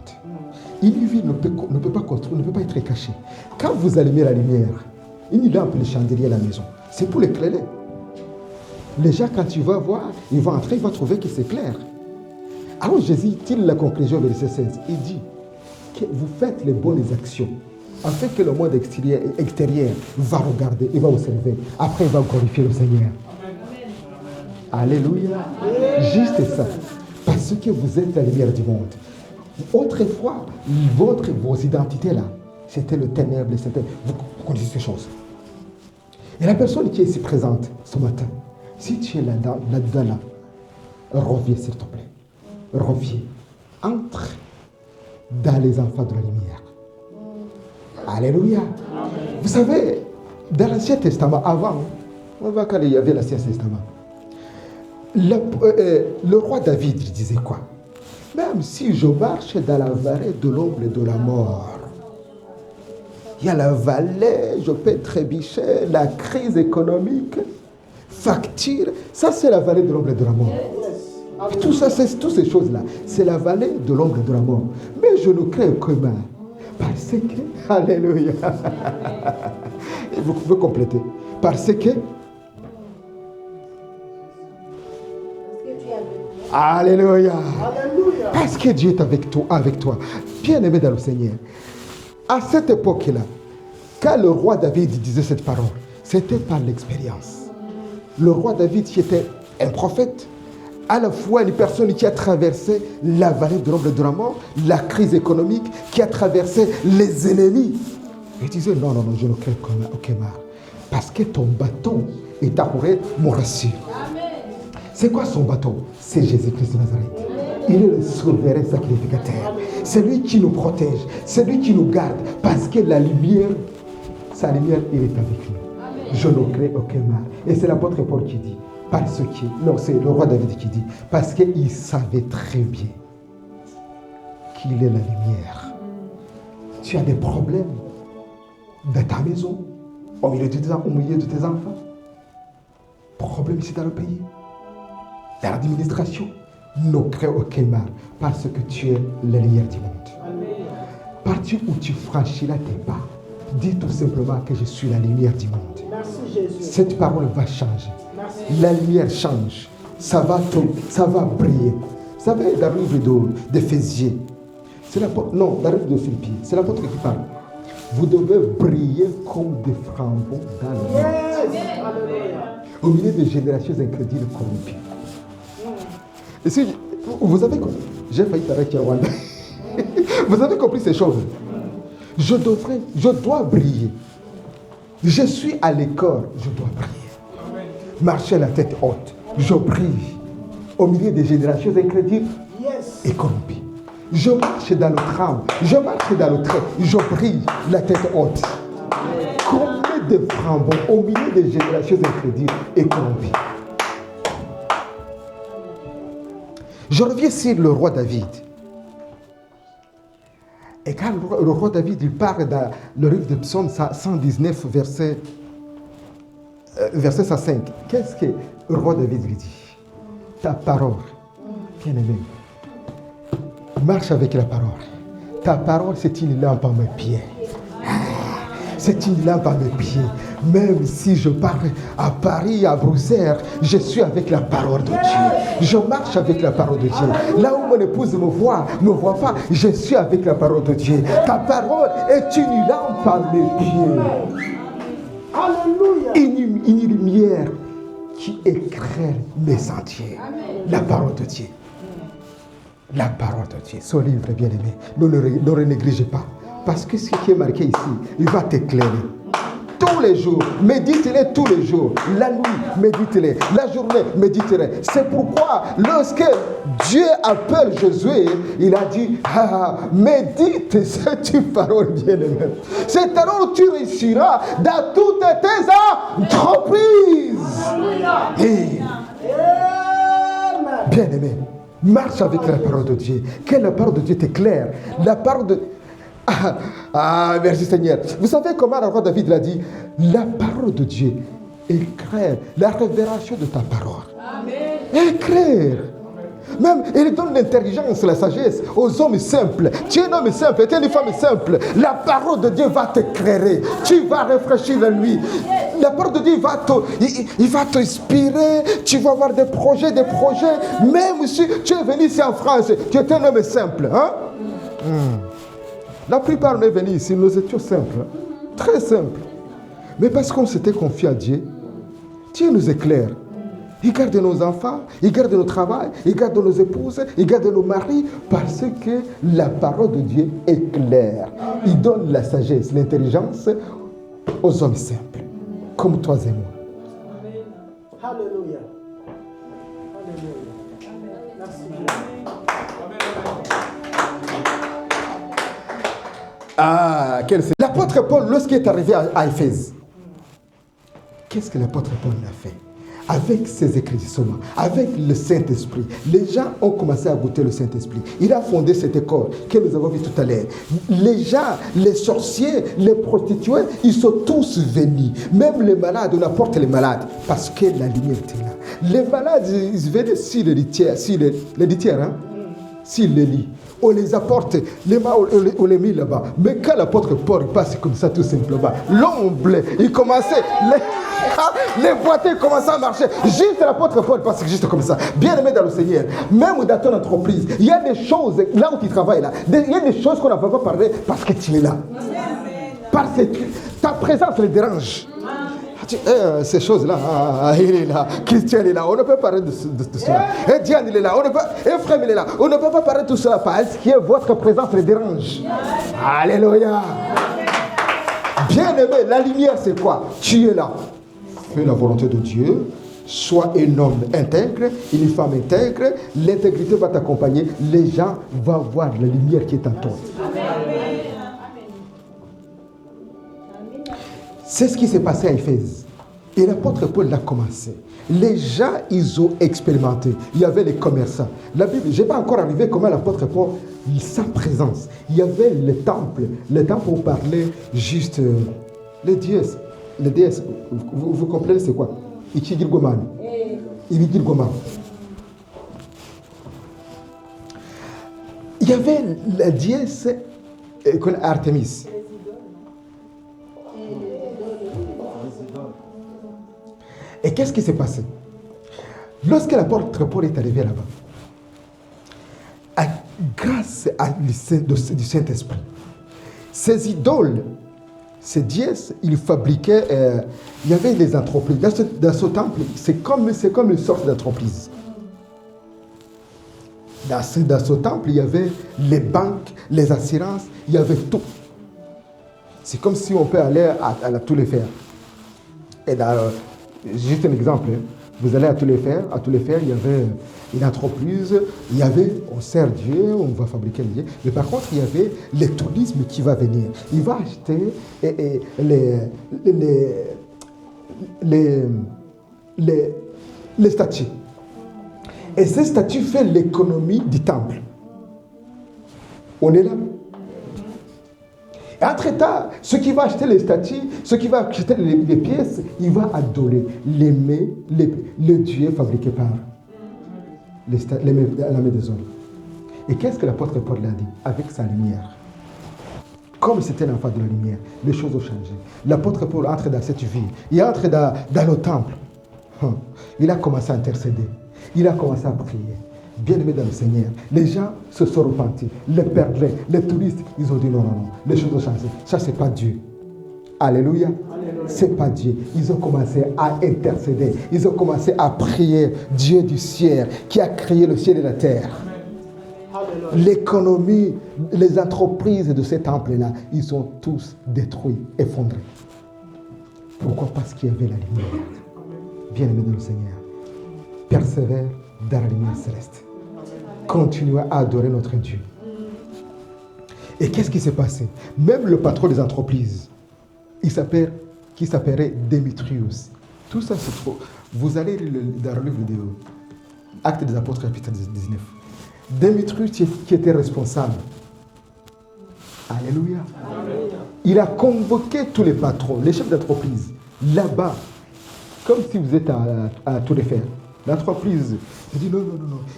Une ville ne peut pas construire, ne peut pas être cachée. Quand vous allumez la lumière, une lampe, le chandelier à la maison, c'est pour l'éclairer. Les gens, quand tu vas voir, ils vont entrer, ils vont trouver que c'est clair. Alors Jésus tire la conclusion du verset 16. Il dit que vous faites les bonnes actions afin que le monde extérieur va regarder, il va observer. Après, il va glorifier le Seigneur. Alléluia. Juste ça. Parce que vous êtes la lumière du monde. Autrefois, vos identités là, c'était le ténèbre, vous connaissez ces choses. Et la personne qui est ici présente ce matin, si tu es là-dedans, reviens s'il te plaît. Reviens. Entre dans les enfants de la lumière. Alléluia. Vous savez, dans l'Ancien Testament, avant quand il y avait l'Ancien Testament, le roi David disait quoi? Même si je marche dans la vallée de l'ombre de la mort, il y a la vallée, je peux trébucher, la crise économique, facture, ça c'est la vallée de l'ombre de la mort. Et tout ça, toutes ces choses-là, c'est la vallée de l'ombre de la mort. Mais je ne crains que mal. Parce que, alléluia, vous pouvez compléter. Parce que, alléluia. Parce que Dieu est avec toi. Bien-aimé dans le Seigneur. À cette époque-là, quand le roi David disait cette parole, c'était par l'expérience. Le roi David qui était un prophète, à la fois une personne qui a traversé la vallée de l'ombre de la mort, la crise économique, qui a traversé les ennemis. Il disait, non, je ne crains aucun mal. Parce que ton bâton et ta courette me rassurent. C'est quoi son bâton? C'est Jésus-Christ de Nazareth. Il est le souverain sacrificateur. C'est lui qui nous protège. C'est lui qui nous garde. Parce que la lumière, sa lumière, il est avec nous. Je ne crains aucun mal. Et c'est l'apôtre Paul qui dit, c'est le roi David qui dit, parce qu'il savait très bien qu'il est la lumière. Tu as des problèmes dans ta maison, au milieu de tes enfants, problème ici dans le pays, dans l'administration. Ne crains aucun mal, parce que tu es la lumière du monde. Partout où tu franchiras tes pas, dis tout simplement que je suis la lumière du monde. Merci Jésus. Cette parole va changer. Merci. La lumière change. Ça va briller. Vous savez, dans le livre d'Éphésiens, dans le livre de Philippiens, c'est l'apôtre qui parle. vous devez briller comme des flambeaux dans le monde. Au milieu des générations incrédules corrompues. Et si vous avez compris, j'ai failli t'arrêter à Rwanda. Vous avez compris ces choses. Je dois briller. Je suis à l'école, je dois briller. Marcher la tête haute, je brille. Au milieu des générations incrédules et corrompues. Je marche dans le tram, je marche dans le train, je brille la tête haute. Combien de flambeaux au milieu des générations incrédules et corrompues. Je reviens sur le roi David. Et quand le roi David il parle dans le livre de Psaume 119, verset 105, qu'est-ce que le roi David lui dit? Ta parole, bien aimé, marche avec la parole. Ta parole, c'est une lampe à mes pieds. C'est une lampe à mes pieds. Même si je parle à Paris, à Bruxelles, je suis avec la parole de Dieu. Je marche avec la parole de Dieu. Là où mon épouse me voit pas, je suis avec la parole de Dieu. Ta parole est une lampe à mes pieds. Alléluia. Une lumière qui éclaire mes sentiers. La parole de Dieu. La parole de Dieu. Ce livre, bien aimé, ne le négligez pas. Parce que ce qui est marqué ici, il va t'éclairer. Tous les jours, médite-les tous les jours. La nuit, médite-les. La journée, médite-les. C'est pourquoi, lorsque Dieu appelle Josué, il a dit, médite cette parole bien-aimée. C'est alors que tu réussiras dans toutes tes entreprises. Et, bien-aimé, marche avec la parole de Dieu. Que la parole de Dieu t'éclaire. La parole de... merci Seigneur. Vous savez comment le roi David l'a dit? La parole de Dieu éclaire la révélation de ta parole. Éclaire. Même, il donne l'intelligence, la sagesse aux hommes simples. Tu es un homme simple, tu es une femme simple. La parole de Dieu va t'éclairer. Tu vas réfléchir la nuit. La parole de Dieu il va t'inspirer. Tu vas avoir des projets. Même si tu es venu ici en France, tu es un homme simple. Hein? La plupart on est venus ici, nous étions simples. Très simples. Mais parce qu'on s'était confié à Dieu, Dieu nous éclaire. Il garde nos enfants, il garde nos travail, il garde nos épouses, il garde nos maris, parce que la parole de Dieu éclaire. Il donne la sagesse, l'intelligence aux hommes simples, comme toi et moi. Alléluia. Alléluia. Merci. L'apôtre Paul, lorsqu'il est arrivé à Éphèse, qu'est-ce que l'apôtre Paul a fait? Avec ses écrits seulement, avec le Saint-Esprit, les gens ont commencé à goûter le Saint-Esprit. Il a fondé cette école que nous avons vu tout à l'heure. Les gens, les sorciers, les prostituées, ils sont tous venus. Même les malades, on apporte les malades parce que la lumière était là. Les malades, ils venaient sur les litières, hein? Sur les lits. On les apporte, les mains, on les met là-bas. Mais quand l'apôtre Paul passe comme ça tout simplement, l'ombre, il commençait, les boîtiers commençaient à marcher. Juste l'apôtre Paul passe juste comme ça. Bien aimé dans le Seigneur, même dans ton entreprise, il y a des choses, là où tu travailles, là, il y a des choses qu'on n'a pas parlé parce que tu es là. Parce que ta présence les dérange. Ces choses-là, il est là, Christian est là, on ne peut pas parler de cela. Et Diane il est là, Ephraim il est là, on ne peut pas parler de tout cela parce que votre présence les dérange. Alléluia. Bien aimé, la lumière c'est quoi? Tu es là. Fais la volonté de Dieu, sois un homme intègre, une femme intègre, l'intégrité va t'accompagner, les gens vont voir la lumière qui est en toi. C'est ce qui s'est passé à Éphèse. Et l'apôtre Paul l'a commencé. Les gens, ils ont expérimenté. Il y avait les commerçants. La Bible, je n'ai pas encore arrivé comment l'apôtre Paul, sa présence. Il y avait le temple. Le temple, on parlait juste les déesses. Les déesses, vous comprenez c'est quoi? Ichigirgoman. Ibigirgoman. Il y avait la déesse Artémis. Et qu'est-ce qui s'est passé? Lorsque l'apôtre Paul est arrivé là-bas, grâce à du Saint-Esprit, ces idoles ces dièses, ils fabriquaient, il y avait des entreprises. Dans ce temple, c'est comme une sorte d'entreprise. Dans ce temple, il y avait les banques, les assurances, il y avait tout. C'est comme si on peut aller à tous les fers. Et juste un exemple, vous allez à tous les fers, il y avait une entreprise, il y avait, on sert Dieu, on va fabriquer Dieu, mais par contre, il y avait le tourisme qui va venir. Il va acheter les statues. Et ces statues font l'économie du temple. On est là. Et entre-temps, ceux qui vont acheter les statues, ceux qui vont acheter les pièces, il va adorer, l'aimer, le Dieu fabriqué par la main des hommes. Et qu'est-ce que l'apôtre Paul a dit? Avec sa lumière. Comme c'était l'enfant de la lumière, les choses ont changé. L'apôtre Paul entre dans cette vie. Il entre dans le temple. Il a commencé à intercéder. Il a commencé à prier. Bien-aimé dans le Seigneur, les gens se sont repentis. Les perdrix, les touristes, ils ont dit non, les choses ont changé. Ça, c'est pas Dieu. Alléluia. C'est pas Dieu. Ils ont commencé à intercéder. Ils ont commencé à prier Dieu du ciel qui a créé le ciel et la terre. L'économie, les entreprises de ces temples-là, ils sont tous détruits, effondrés. Pourquoi? Parce qu'il y avait la lumière. Bien-aimé dans le Seigneur, persévère dans la lumière céleste. Continuez à adorer notre Dieu. Et qu'est-ce qui s'est passé? Même le patron des entreprises, qui s'appellerait Démétrius. Tout ça se trouve. Vous allez dans le livre de Actes des Apôtres, chapitre 19. Démétrius qui était responsable. Alléluia. Il a convoqué tous les patrons, les chefs d'entreprise, là-bas, comme si vous êtes à tous les fers. L'entreprise, il dit non,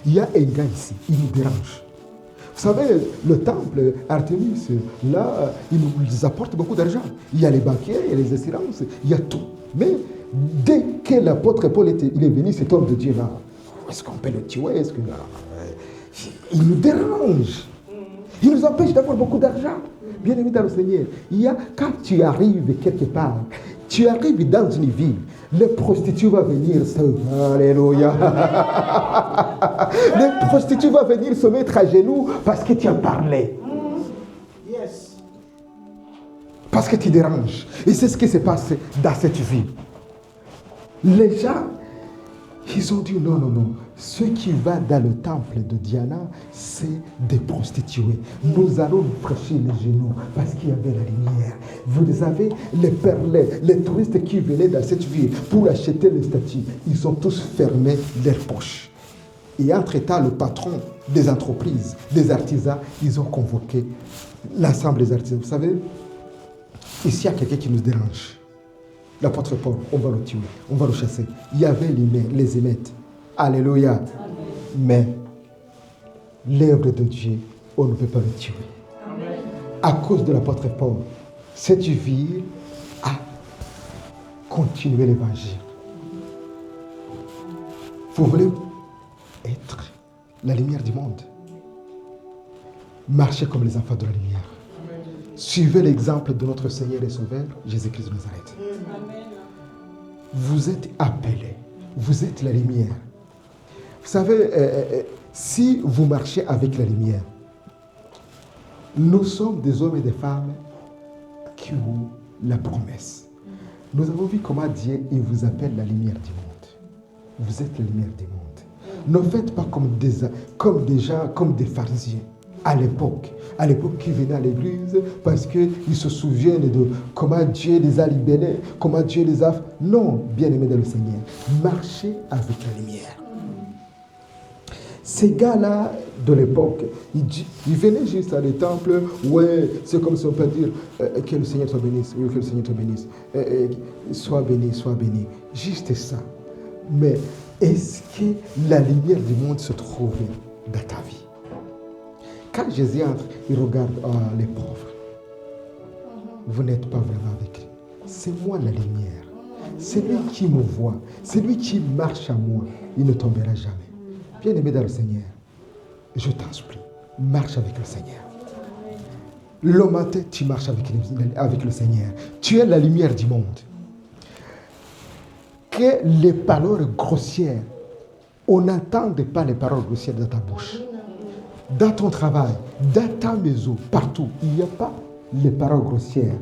il y a un gars ici, il nous dérange. Vous savez, le temple Artémis, là, il nous apporte beaucoup d'argent. Il y a les banquiers, il y a les assurances, il y a tout. Mais dès que l'apôtre Paul est venu, cet homme de Dieu là, est-ce qu'on peut le tuer? Il nous dérange. Il nous empêche d'avoir beaucoup d'argent. Bien-aimé dans le Seigneur, quand tu arrives quelque part, tu arrives dans une ville, le prostitué va venir Alléluia. Le prostitué va venir se mettre à genoux parce que tu as parlé. Yes. Parce que tu déranges. Et c'est ce qui s'est passé dans cette ville. Les gens, ils ont dit non. Ceux qui vont dans le temple de Diana, c'est des prostituées. Nous allons nous prêcher les genoux parce qu'il y avait la lumière. Vous avez les perlés, les touristes qui venaient dans cette ville pour acheter les statues. Ils ont tous fermé leurs poches. Et entre-temps, le patron des entreprises, des artisans, ils ont convoqué l'ensemble des artisans. Vous savez, ici, il y a quelqu'un qui nous dérange. L'apôtre Paul, on va le tuer, on va le chasser. Il y avait les émettes. Alléluia. Mais l'œuvre de Dieu, on ne peut pas le tuer. Amen. À cause de l'apôtre Paul, cette ville a continué l'évangile. Vous voulez être la lumière du monde. Marchez comme les enfants de la lumière. Amen. Suivez l'exemple de notre Seigneur et Sauveur, Jésus-Christ de Nazareth. Amen. Vous êtes appelés. Vous êtes la lumière. Vous savez, si vous marchez avec la lumière, nous sommes des hommes et des femmes qui ont la promesse. Nous avons vu comment Dieu il vous appelle la lumière du monde. Vous êtes la lumière du monde. Ne faites pas comme des gens, comme des pharisiens. À l'époque qui venaient à l'église parce qu'ils se souviennent de comment Dieu les a libérés, comment Dieu les a... Non, bien-aimés dans le Seigneur, marchez avec la lumière. Ces gars-là de l'époque, ils venaient juste à les temples, ouais, c'est comme si on peut dire que le Seigneur soit béni, oui, que le Seigneur soit béni, soit béni, juste ça. Mais est-ce que la lumière du monde se trouvait dans ta vie? Quand Jésus entre, il regarde les pauvres. Vous n'êtes pas vraiment avec lui. C'est moi la lumière. C'est lui qui me voit. C'est lui qui marche à moi. Il ne tombera jamais. Bien-aimé dans le Seigneur, je t'en supplie, marche avec le Seigneur. Le matin, tu marches avec le Seigneur. Tu es la lumière du monde. Que les paroles grossières, on n'entende pas les paroles grossières dans ta bouche. Dans ton travail, dans ta maison, partout, il n'y a pas les paroles grossières.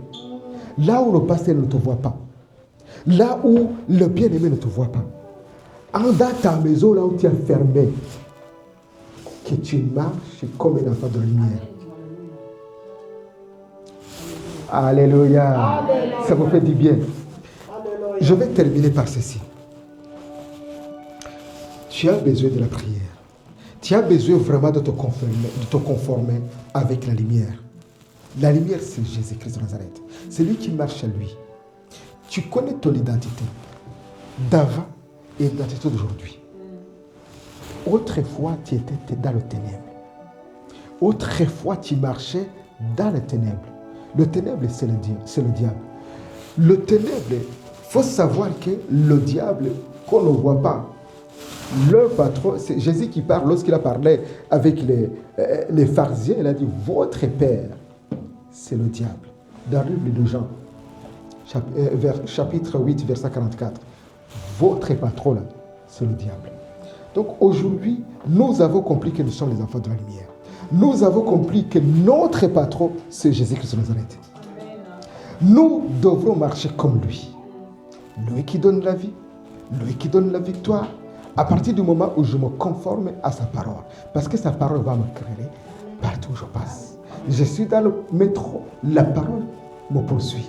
Là où le pasteur ne te voit pas. Là où le bien-aimé ne te voit pas. Dans ta maison, là où tu es fermé. Que tu marches comme un enfant de lumière. Alléluia. Alléluia. Ça vous fait du bien. Alléluia. Je vais terminer par ceci. Tu as besoin de la prière. Tu as besoin vraiment de te conformer avec la lumière. La lumière, c'est Jésus-Christ de Nazareth. C'est lui qui marche à lui. Tu connais ton identité d'avant et l'identité d'aujourd'hui. Autrefois, tu étais dans le ténèbre. Autrefois, tu marchais dans les ténèbres. Le ténèbre, c'est le diable. Le ténèbre, il faut savoir que le diable, qu'on ne voit pas, leur patron, c'est Jésus qui parle, lorsqu'il a parlé avec les pharisiens, il a dit, votre père, c'est le diable. Dans le livre de Jean, chapitre 8, verset 44, votre patron, là, c'est le diable. Donc aujourd'hui, nous avons compris que nous sommes les enfants de la lumière. Nous avons compris que notre patron, c'est Jésus-Christ de Nazareth. Nous devrons marcher comme lui. Lui qui donne la vie, lui qui donne la victoire. À partir du moment où je me conforme à sa parole. Parce que sa parole va me créer partout où je passe. Je suis dans le métro, la parole me poursuit.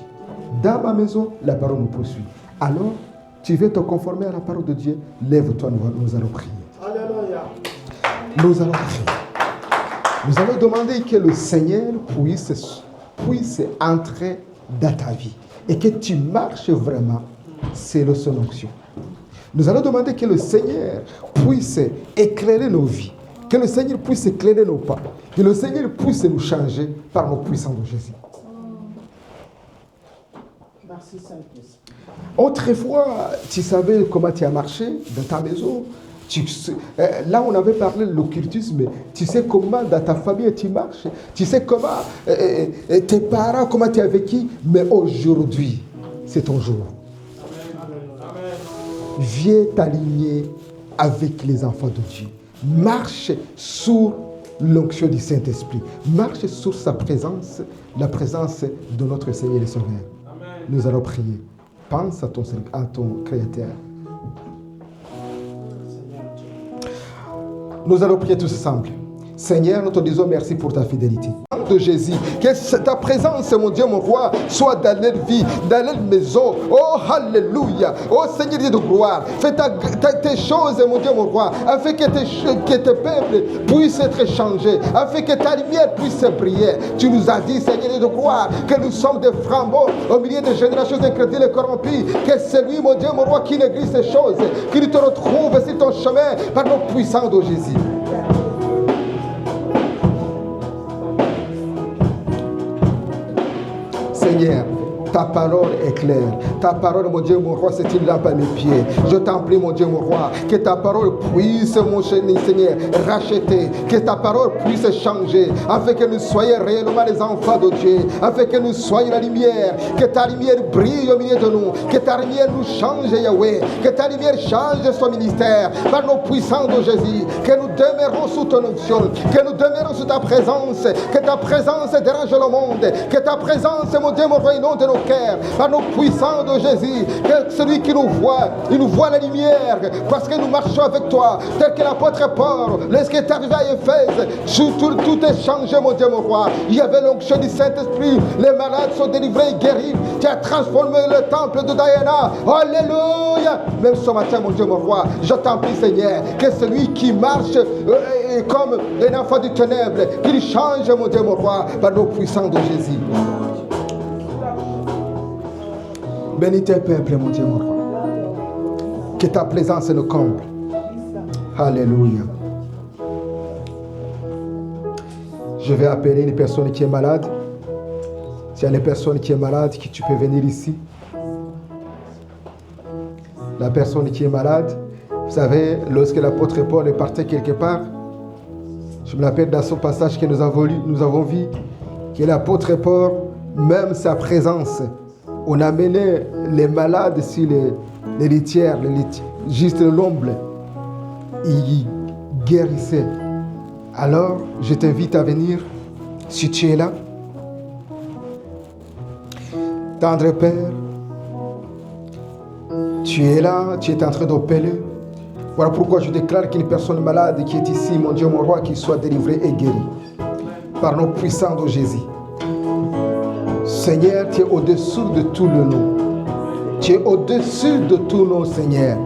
Dans ma maison, la parole me poursuit. Alors, tu veux te conformer à la parole de Dieu, lève-toi, nous allons prier. Alléluia. Nous allons prier. Nous allons demander que le Seigneur puisse entrer dans ta vie et que tu marches vraiment selon son onction. Nous allons demander que le Seigneur puisse éclairer nos vies, que le Seigneur puisse éclairer nos pas, que le Seigneur puisse nous changer par nos puissances de Jésus. Merci Saint-Esprit. Autrefois, tu savais comment tu as marché dans ta maison. Là, on avait parlé de l'occultisme. Tu sais comment dans ta famille tu marches. Tu sais comment tes parents, comment tu as vécu. Mais aujourd'hui, c'est ton jour. Viens t'aligner avec les enfants de Dieu. Marche sur l'onction du Saint-Esprit. Marche sur sa présence, la présence de notre Seigneur et Sauveur. Nous allons prier. Pense à ton Créateur. Nous allons prier tous ensemble. Seigneur, nous te disons merci pour ta fidélité. De Jésus, que ta présence, mon Dieu, mon roi, soit dans leur vie, dans leur maison. Oh, alléluia. Oh, Seigneur Dieu de gloire, fais tes choses, mon Dieu, mon roi, afin que tes peuples puissent être changés, afin que ta lumière puisse briller. Tu nous as dit, Seigneur Dieu de gloire, que nous sommes des flambeaux au milieu des générations incrédules et corrompues, que c'est lui, mon Dieu, mon roi, qui néglige ces choses, qu'il te retrouve sur ton chemin par nos puissances de Jésus. Seigneur, ta parole est claire. Ta parole, mon Dieu, mon roi, c'est une lampe à mes pieds. Je t'en prie, mon Dieu, mon roi, que ta parole puisse, mon Seigneur, racheter. Que ta parole puisse changer, afin que nous soyons réellement les enfants de Dieu, afin que nous soyons la lumière. Que ta lumière brille au milieu de nous. Que ta lumière nous change, Yahweh. Que ta lumière change son ministère par nos puissances de Jésus. Que nous demeurons sous ton onction. Que nous demeurons sous ta présence. Que ta présence dérange le monde. Que ta présence, mon Dieu, mon roi, inonde nos cœurs par nos puissances de Jésus. Que celui qui nous voit, il nous voit la lumière parce que nous marchons avec toi. Tel que l'apôtre Paul, lorsqu'il est arrivé à Éphèse, tout est changé, mon Dieu, mon roi. Il y avait l'onction du Saint-Esprit. Les malades sont délivrés et guéris. Tu as transformé le temple de Diana. Alléluia. Même ce matin, mon Dieu, mon roi, je t'en prie, Seigneur, que celui qui marche comme un enfant du ténèbre, qu'il change, mon Dieu, mon roi, par nos puissances de Jésus. Bénis tes peuples, mon Dieu, mon roi. Que ta présence nous comble. Alléluia. Je vais appeler une personne qui est malade. S'il y a une personne qui est malade, tu peux venir ici. La personne qui est malade, vous savez, lorsque l'apôtre Paul est parti quelque part, je me rappelle dans ce passage que nous avons vu, que l'apôtre Paul, même sa présence, on amenait les malades sur les litières, juste l'ombre, il guérissait. Alors, je t'invite à venir, si tu es là. Tendre Père, tu es là, tu es en train d'opérer. Voilà pourquoi je déclare qu'une personne malade qui est ici, mon Dieu, mon roi, qu'il soit délivré et guéri par nos puissants de Jésus. Seigneur, tu es au-dessus de tout le nom. Tu es au-dessus de tout nom, Seigneur.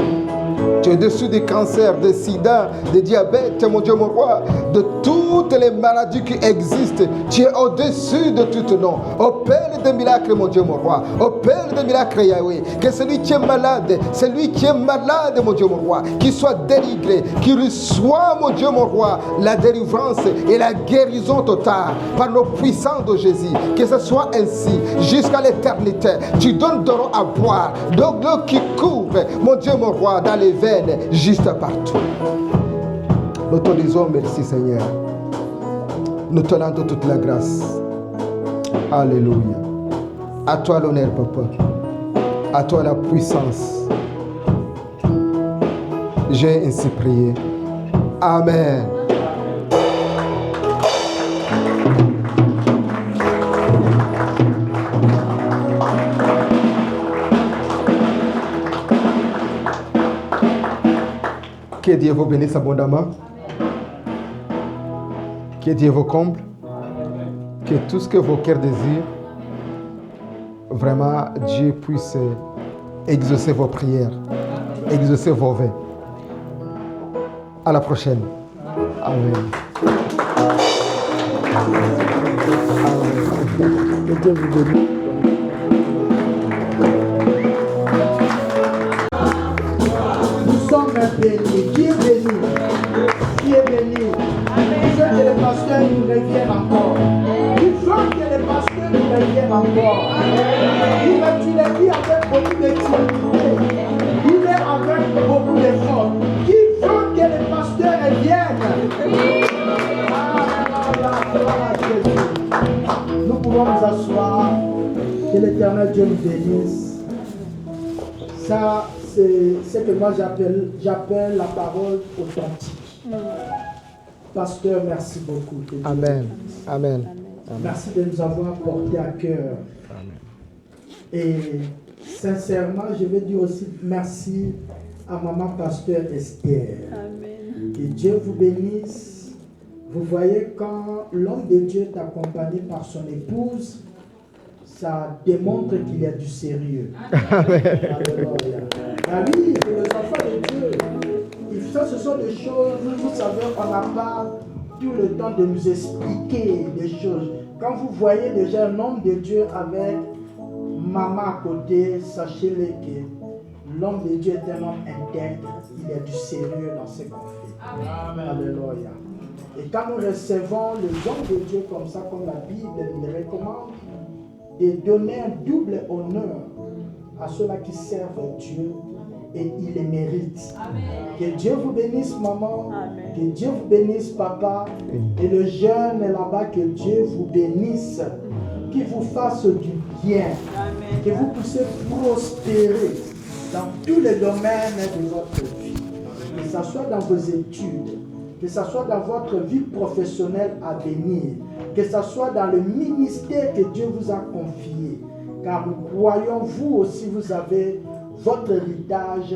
Tu es au-dessus des cancers, des sida, des diabètes, mon Dieu, mon roi, de toutes les maladies qui existent. Tu es au-dessus de tout nom. Opère des miracles, mon Dieu, mon roi. Opère des miracles, Yahweh. Que celui qui est malade, mon Dieu, mon roi, qu'il soit délivré, qu'il reçoive, mon Dieu, mon roi, la délivrance et la guérison totale par nos puissants de Jésus. Que ce soit ainsi jusqu'à l'éternité. Tu donnes de l'eau à boire, de l'eau qui couvre, mon Dieu, mon roi, dans les veines, juste partout. Nous te disons merci, Seigneur. Nous te rendons toute la grâce. Alléluia. À toi l'honneur, Papa. À toi la puissance. J'ai ainsi prié. Amen. Que Dieu vous bénisse abondamment. Que Dieu vous comble. Que tout ce que vos cœurs désirent, vraiment Dieu puisse exaucer vos prières, exaucer vos vœux. À la prochaine. Amen. Que Dieu vous bénisse. Nous sommes bénis. Qui est béni? Qui est béni? Qui veut que les pasteurs nous reviennent encore? Qui veut que les pasteurs nous reviennent encore? Tu l'as dit avec beaucoup de timidité. Il est avec beaucoup d'efforts. Qui veut que les pasteurs reviennent? Nous pouvons nous asseoir. Que l'Éternel Dieu nous bénisse. Ça, c'est ce que moi j'appelle la parole authentique. Pasteur, merci beaucoup. Amen. Amen. Merci de nous avoir porté à cœur. Et sincèrement, je veux dire aussi merci à maman pasteur Esther. Amen. Que Dieu vous bénisse. Vous voyez, quand l'homme de Dieu est accompagné par son épouse, ça démontre qu'il y a du sérieux. Alléluia. Ah oui, pour les enfants de Dieu, ça, ce sont des choses, vous savez, on n'a pas tout le temps de nous expliquer des choses. Quand vous voyez déjà un homme de Dieu avec maman à côté, sachez-le que l'homme de Dieu est un homme intègre. Il y a du sérieux dans ce qu'on fait. Amen. Alléluia. Et quand nous recevons les hommes de Dieu comme ça, comme la Bible nous recommande, de donner un double honneur à ceux-là qui servent Dieu et ils les méritent. Amen. Que Dieu vous bénisse, maman. Amen. Que Dieu vous bénisse, papa. Et le jeune là-bas, que Dieu vous bénisse. Qu'il vous fasse du bien. Amen. Que vous puissiez prospérer dans tous les domaines de votre vie. Que ce soit dans vos études, que ce soit dans votre vie professionnelle à venir, que ce soit dans le ministère que Dieu vous a confié. Car nous croyons, vous aussi, vous avez votre héritage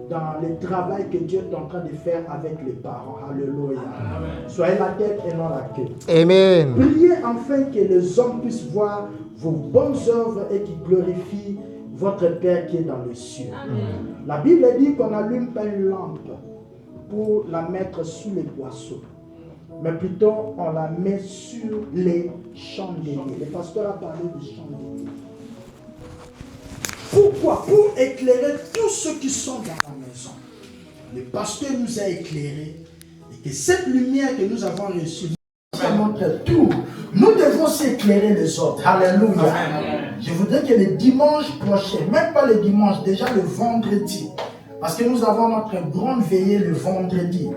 dans le travail que Dieu est en train de faire avec les parents. Alléluia. Amen. Soyez la tête et non la queue. Amen. Priez enfin que les hommes puissent voir vos bonnes œuvres et qui glorifient votre Père qui est dans les cieux. Amen. La Bible dit qu'on n'allume pas une lampe pour la mettre sous les boisseaux, mais plutôt on la met sur les chandeliers. Le pasteur a parlé de chandeliers. Pourquoi? Pour éclairer tous ceux qui sont dans la maison. Le pasteur nous a éclairés et que cette lumière que nous avons reçue, ça montre tout. Nous devons s'éclairer les autres. Alléluia. Amen. Je voudrais que le dimanche prochain, même pas le dimanche, déjà le vendredi, parce que nous avons notre grande veillée le vendredi.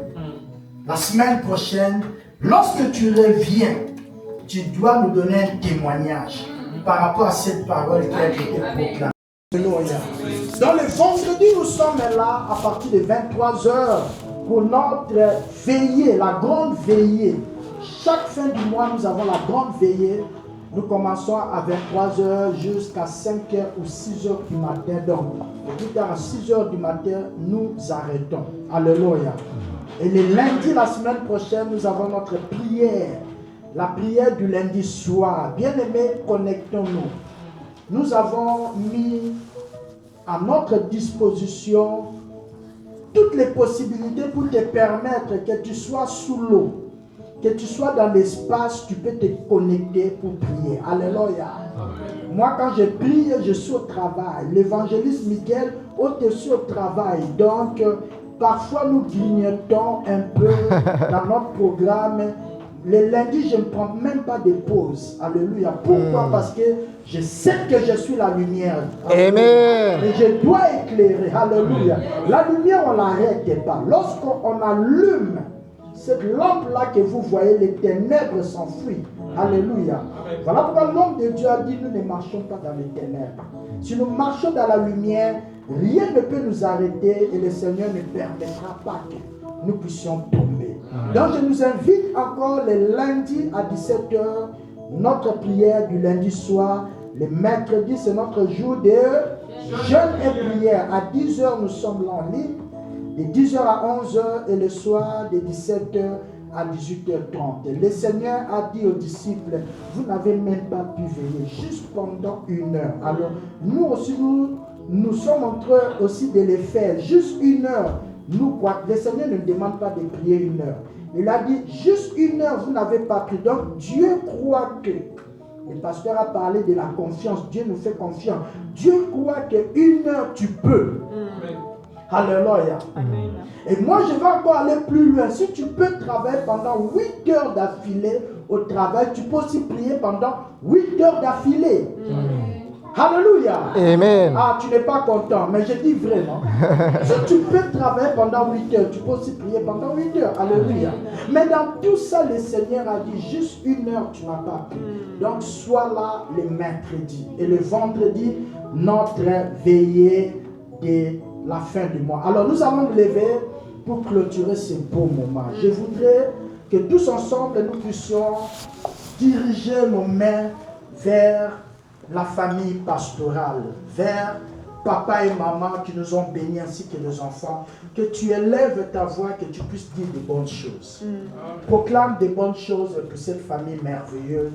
La semaine prochaine, lorsque tu reviens, tu dois nous donner un témoignage par rapport à cette parole qui a été proclamée. Alléluia. Dans le vendredi, nous sommes là à partir de 23h pour notre veillée, la grande veillée. Chaque fin du mois, nous avons la grande veillée. Nous commençons à 23h jusqu'à 5h ou 6h du matin. Donc, plus tard à 6h du matin, nous arrêtons. Alléluia. Et le lundi, la semaine prochaine, nous avons notre prière. La prière du lundi soir. Bien-aimés, connectons-nous. Nous avons mis à notre disposition toutes les possibilités pour te permettre que tu sois sous l'eau, que tu sois dans l'espace, tu peux te connecter pour prier. Alléluia. Moi, quand je prie, je suis au travail. L'évangéliste Miguel, au-dessus au travail. Donc, parfois, nous grignotons un peu dans notre programme. Le lundi, je ne prends même pas de pause. Alléluia. Pourquoi? Parce que je sais que je suis la lumière. Amen. Et je dois éclairer. Alléluia. La lumière, on ne l'arrête pas. Lorsqu'on allume cette lampe-là que vous voyez, les ténèbres s'enfuient. Alléluia. Voilà pourquoi l'homme de Dieu a dit, nous ne marchons pas dans les ténèbres. Si nous marchons dans la lumière, rien ne peut nous arrêter et le Seigneur ne permettra pas que nous puissions tomber. Donc je nous invite encore le lundi à 17h, notre prière du lundi soir. Le mercredi, c'est notre jour de jeûne et prière. À 10h, nous sommes là en ligne. De 10h à 11h et le soir de 17h à 18h30. Le Seigneur a dit aux disciples, vous n'avez même pas pu veiller, juste pendant 1 heure. Alors nous aussi, nous sommes en train aussi de les faire, juste 1 heure. Nous, quoi, le Seigneur ne demande pas de prier 1 heure. Il a dit, juste 1 heure, vous n'avez pas pris. Donc Dieu croit que, le pasteur a parlé de la confiance, Dieu nous fait confiance. Dieu croit que 1 heure, tu peux. Alléluia. Amen. Et moi, je vais encore aller plus loin. Si tu peux travailler pendant 8 heures d'affilée au travail, tu peux aussi prier pendant 8 heures d'affilée. Alléluia. Amen. Ah, tu n'es pas content, mais je dis vraiment. Si tu peux travailler pendant 8 heures, tu peux aussi prier pendant 8 heures. Alléluia. Mais dans tout ça, le Seigneur a dit, juste 1 heure, tu n'as pas pu. Donc, sois là le mercredi. Et le vendredi, notre veillée de la fin du mois. Alors nous allons nous lever pour clôturer ce beau moment. Je voudrais que tous ensemble nous puissions diriger nos mains vers la famille pastorale, vers papa et maman qui nous ont bénis ainsi que nos enfants. Que tu élèves ta voix, que tu puisses dire de bonnes choses. Proclame de bonnes choses pour cette famille merveilleuse.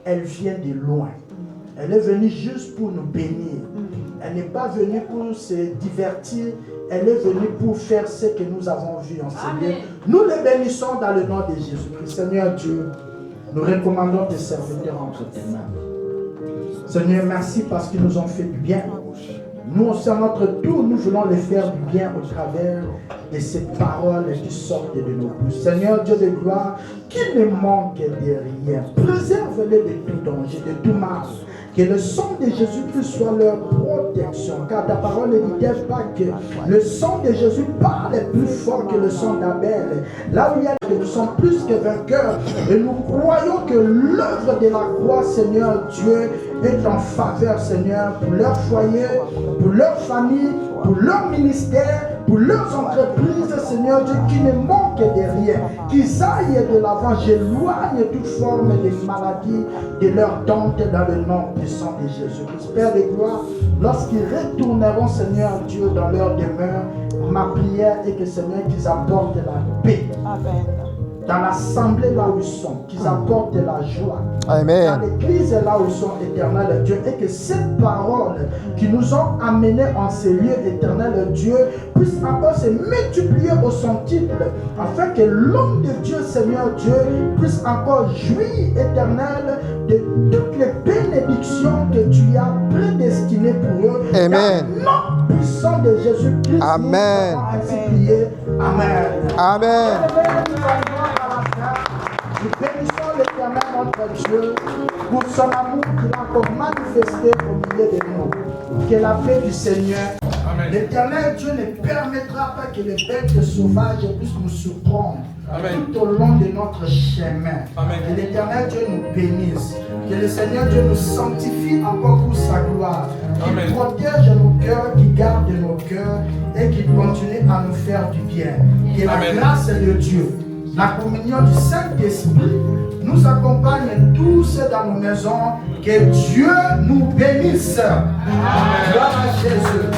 Elle vient de loin. Elle est venue juste pour nous bénir. Elle n'est pas venue pour se divertir. Elle est venue pour faire ce que nous avons vu en ce lieu. Nous les bénissons dans le nom de Jésus-Christ. Seigneur Dieu, nous recommandons tes serviteurs entre tes mains. Seigneur, merci parce qu'ils nous ont fait du bien. Nous aussi, à notre tour, nous voulons les faire du bien au travers de ces paroles qui sortent de nos bouches. Seigneur Dieu de gloire, qu'ils ne manquent de rien. Préserve-les de tout danger, de tout mal. Que le sang de Jésus-Christ soit leur protection. Car ta parole ne dit pas que le sang de Jésus parle plus fort que le sang d'Abel. Là où il y a que nous sommes plus que vainqueurs. Et nous croyons que l'œuvre de la croix, Seigneur Dieu, est en faveur, Seigneur, pour leur foyer, pour leur famille, pour leur ministère, pour leurs entreprises, Seigneur Dieu, qui ne manquent de rien. Qu'ils aillent de l'avant. J'éloigne toute forme de maladie de leur tente dans le nom puissant de Jésus-Christ. Père de gloire, lorsqu'ils retourneront, Seigneur Dieu, dans leur demeure, ma prière est que, Seigneur, qu'ils apportent la paix. Amen. Dans l'assemblée là où ils sont, qu'ils apportent de la joie. Amen. Dans l'église là où ils sont, éternel Dieu, et que cette parole qui nous ont amenés en ces lieux, éternel Dieu, puisse encore se multiplier au centuple, afin que l'homme de Dieu, Seigneur Dieu, puisse encore jouir, éternel, de toutes les bénédictions que tu as prédestinées pour eux. Amen. Dans le nom puissant de Jésus-Christ. Amen. Amen. Amen. Nous bénissons l'Éternel notre Dieu pour son amour qu'il a encore manifesté au milieu de nous. Que la paix du Seigneur L'Éternel Dieu ne permettra pas que les bêtes sauvages puissent nous surprendre tout au long de notre chemin. Que l'Éternel Dieu nous bénisse. Que le Seigneur Dieu nous sanctifie encore pour sa gloire. Qu'il protège nos cœurs, qu'il garde nos cœurs et qu'il continue à nous faire du bien. Que la grâce de Dieu, la communion du Saint-Esprit nous accompagne tous dans nos maisons. Que Dieu nous bénisse. Gloire à Jésus.